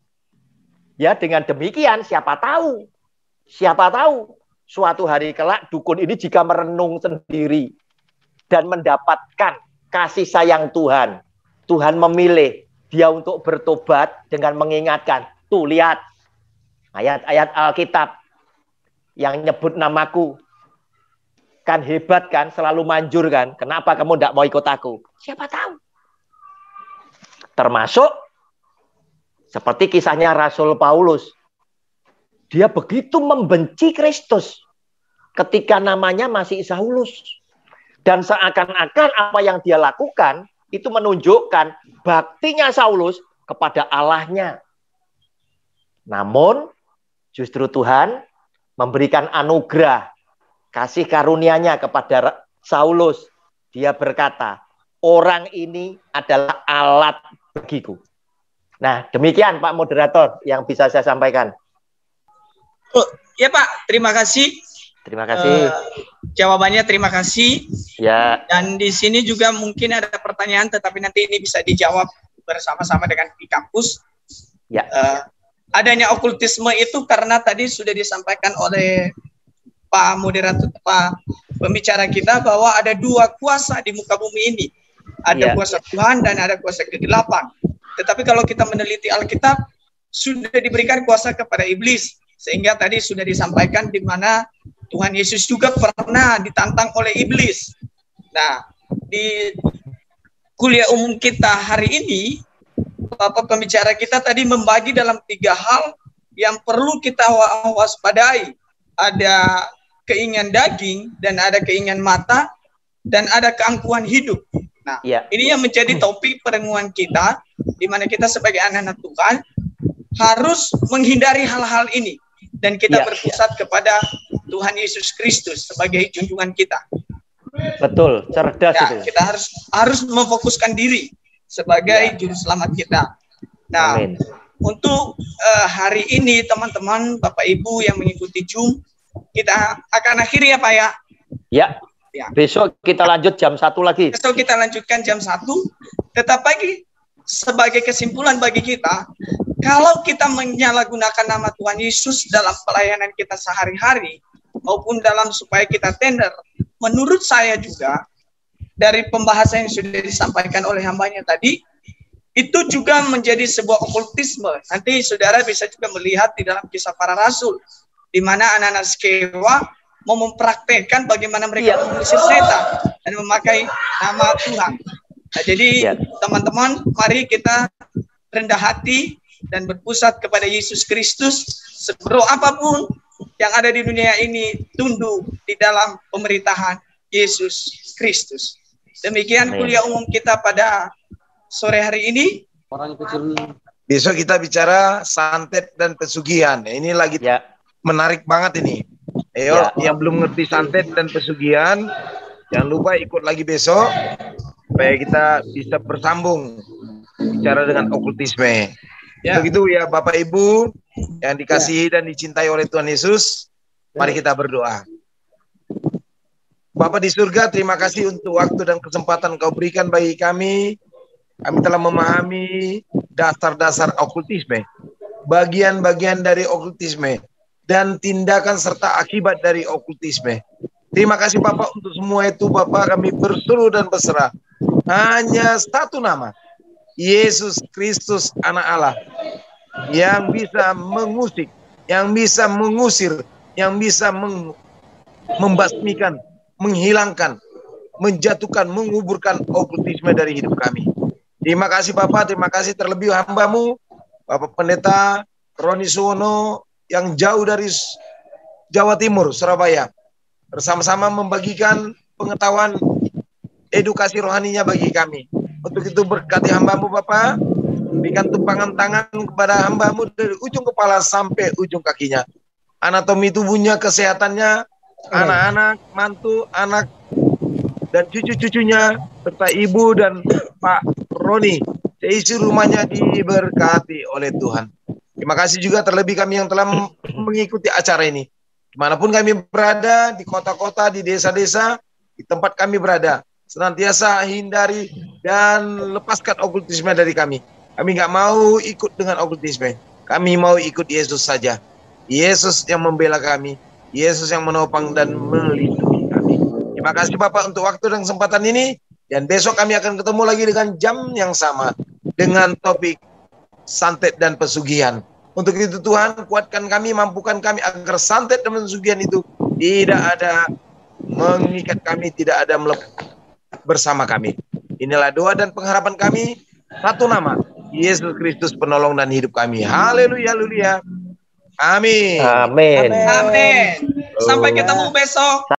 Ya, dengan demikian siapa tahu suatu hari kelak dukun ini jika merenung sendiri dan mendapatkan kasih sayang Tuhan, Tuhan memilih dia untuk bertobat dengan mengingatkan, tuh lihat ayat-ayat Alkitab yang nyebut namaku. Kan hebat kan, selalu manjur kan. Kenapa kamu tidak mau ikut aku? Siapa tahu. Termasuk seperti kisahnya Rasul Paulus. Dia begitu membenci Kristus ketika namanya masih Saulus. Dan seakan-akan apa yang dia lakukan itu menunjukkan baktinya Saulus kepada Allahnya. Namun justru Tuhan memberikan anugerah kasih karunia-Nya kepada Saulus. Dia berkata, orang ini adalah alat bagiku. Nah, demikian Pak Moderator yang bisa saya sampaikan. Oh, ya Pak, terima kasih. Terima kasih. Jawabannya terima kasih. Ya. Dan di sini juga mungkin ada pertanyaan, tetapi nanti ini bisa dijawab bersama-sama dengan di kampus. Ya. Adanya okultisme itu karena tadi sudah disampaikan oleh Pak Moderator, Pak pembicara kita, bahwa ada dua kuasa di muka bumi ini. Ada kuasa Tuhan dan ada kuasa kegelapan. Tetapi kalau kita meneliti Alkitab, sudah diberikan kuasa kepada iblis. Sehingga tadi sudah disampaikan di mana Tuhan Yesus juga pernah ditantang oleh iblis. Nah, di kuliah umum kita hari ini, Bapak pembicara kita tadi membagi dalam 3 hal yang perlu kita waspadai. Ada keinginan daging, dan ada keinginan mata, dan ada keangkuhan hidup. Nah, ini yang menjadi topik perenungan kita, di mana kita sebagai anak-anak Tuhan harus menghindari hal-hal ini, dan kita berpusat kepada Tuhan Yesus Kristus sebagai junjungan kita. Betul, cerdas itu. Kita harus memfokuskan diri sebagai juru selamat kita. Nah, amin. Untuk hari ini teman-teman, Bapak Ibu yang mengikuti Zoom, kita akan akhiri ya Pak ya. Ya. Besok kita lanjut jam 1 lagi. Besok kita lanjutkan jam 1. Tetap lagi sebagai kesimpulan bagi kita, kalau kita menyalahgunakan nama Tuhan Yesus dalam pelayanan kita sehari-hari, maupun dalam supaya kita tender, menurut saya juga, dari pembahasan yang sudah disampaikan oleh hambanya tadi, itu juga menjadi sebuah okultisme. Nanti saudara bisa juga melihat di dalam Kisah Para Rasul, di mana anak-anak Skewa mau mempraktekkan bagaimana mereka mengusir setan dan memakai nama Tuhan. Nah, jadi teman-teman, mari kita rendah hati dan berpusat kepada Yesus Kristus. Seburuk apapun yang ada di dunia ini, tunduk di dalam pemerintahan Yesus Kristus. Demikian Amin. kuliah umum kita pada sore hari ini. Besok kita bicara santet dan pesugihan. Ini lagi Ya. menarik banget ini. Ayo, yang belum ngerti santet dan pesugihan, jangan lupa ikut lagi besok supaya kita bisa bersambung bicara dengan okultisme. Ya. Begitu ya Bapak Ibu yang dikasihi dan dicintai oleh Tuhan Yesus. Mari kita berdoa. Bapa di surga, terima kasih untuk waktu dan kesempatan Kau berikan bagi kami. Kami telah memahami dasar-dasar okultisme, bagian-bagian dari okultisme, dan tindakan serta akibat dari okultisme. Terima kasih Bapak untuk semua itu. Bapak, kami berseru dan berserah. Hanya satu nama, Yesus Kristus Anak Allah, yang bisa mengusik, yang bisa mengusir, yang bisa membasmikan, menghilangkan, menjatuhkan, menguburkan okultisme dari hidup kami. Terima kasih Bapak, terima kasih terlebih hamba-Mu, Bapak Pendeta Roni Suwono yang jauh dari Jawa Timur, Surabaya, bersama-sama membagikan pengetahuan edukasi rohaninya bagi kami. Untuk itu berkati hamba-Mu Bapak, berikan tumpangan tangan kepada hamba-Mu dari ujung kepala sampai ujung kakinya. Anatomi tubuhnya, kesehatannya, anak-anak, mantu, anak, dan cucu-cucunya, serta ibu dan Pak Roni, seisi rumahnya diberkati oleh Tuhan. Terima kasih juga terlebih kami yang telah mengikuti acara ini. Dimanapun kami berada, di kota-kota, di desa-desa, di tempat kami berada, senantiasa hindari dan lepaskan okultisme dari kami. Kami nggak mau ikut dengan okultisme. Kami mau ikut Yesus saja. Yesus yang membela kami, Yesus yang menopang dan melindungi kami. Terima kasih Bapak untuk waktu dan kesempatan ini. Dan besok kami akan ketemu lagi dengan jam yang sama, dengan topik santet dan pesugihan. Untuk itu Tuhan, kuatkan kami, mampukan kami agar santet dan pesugihan itu tidak ada mengikat kami, tidak ada bersama kami. Inilah doa dan pengharapan kami, satu nama, Yesus Kristus penolong dan hidup kami. Haleluya, haleluya. Amin. Amin. Amin. Sampai ketemu besok.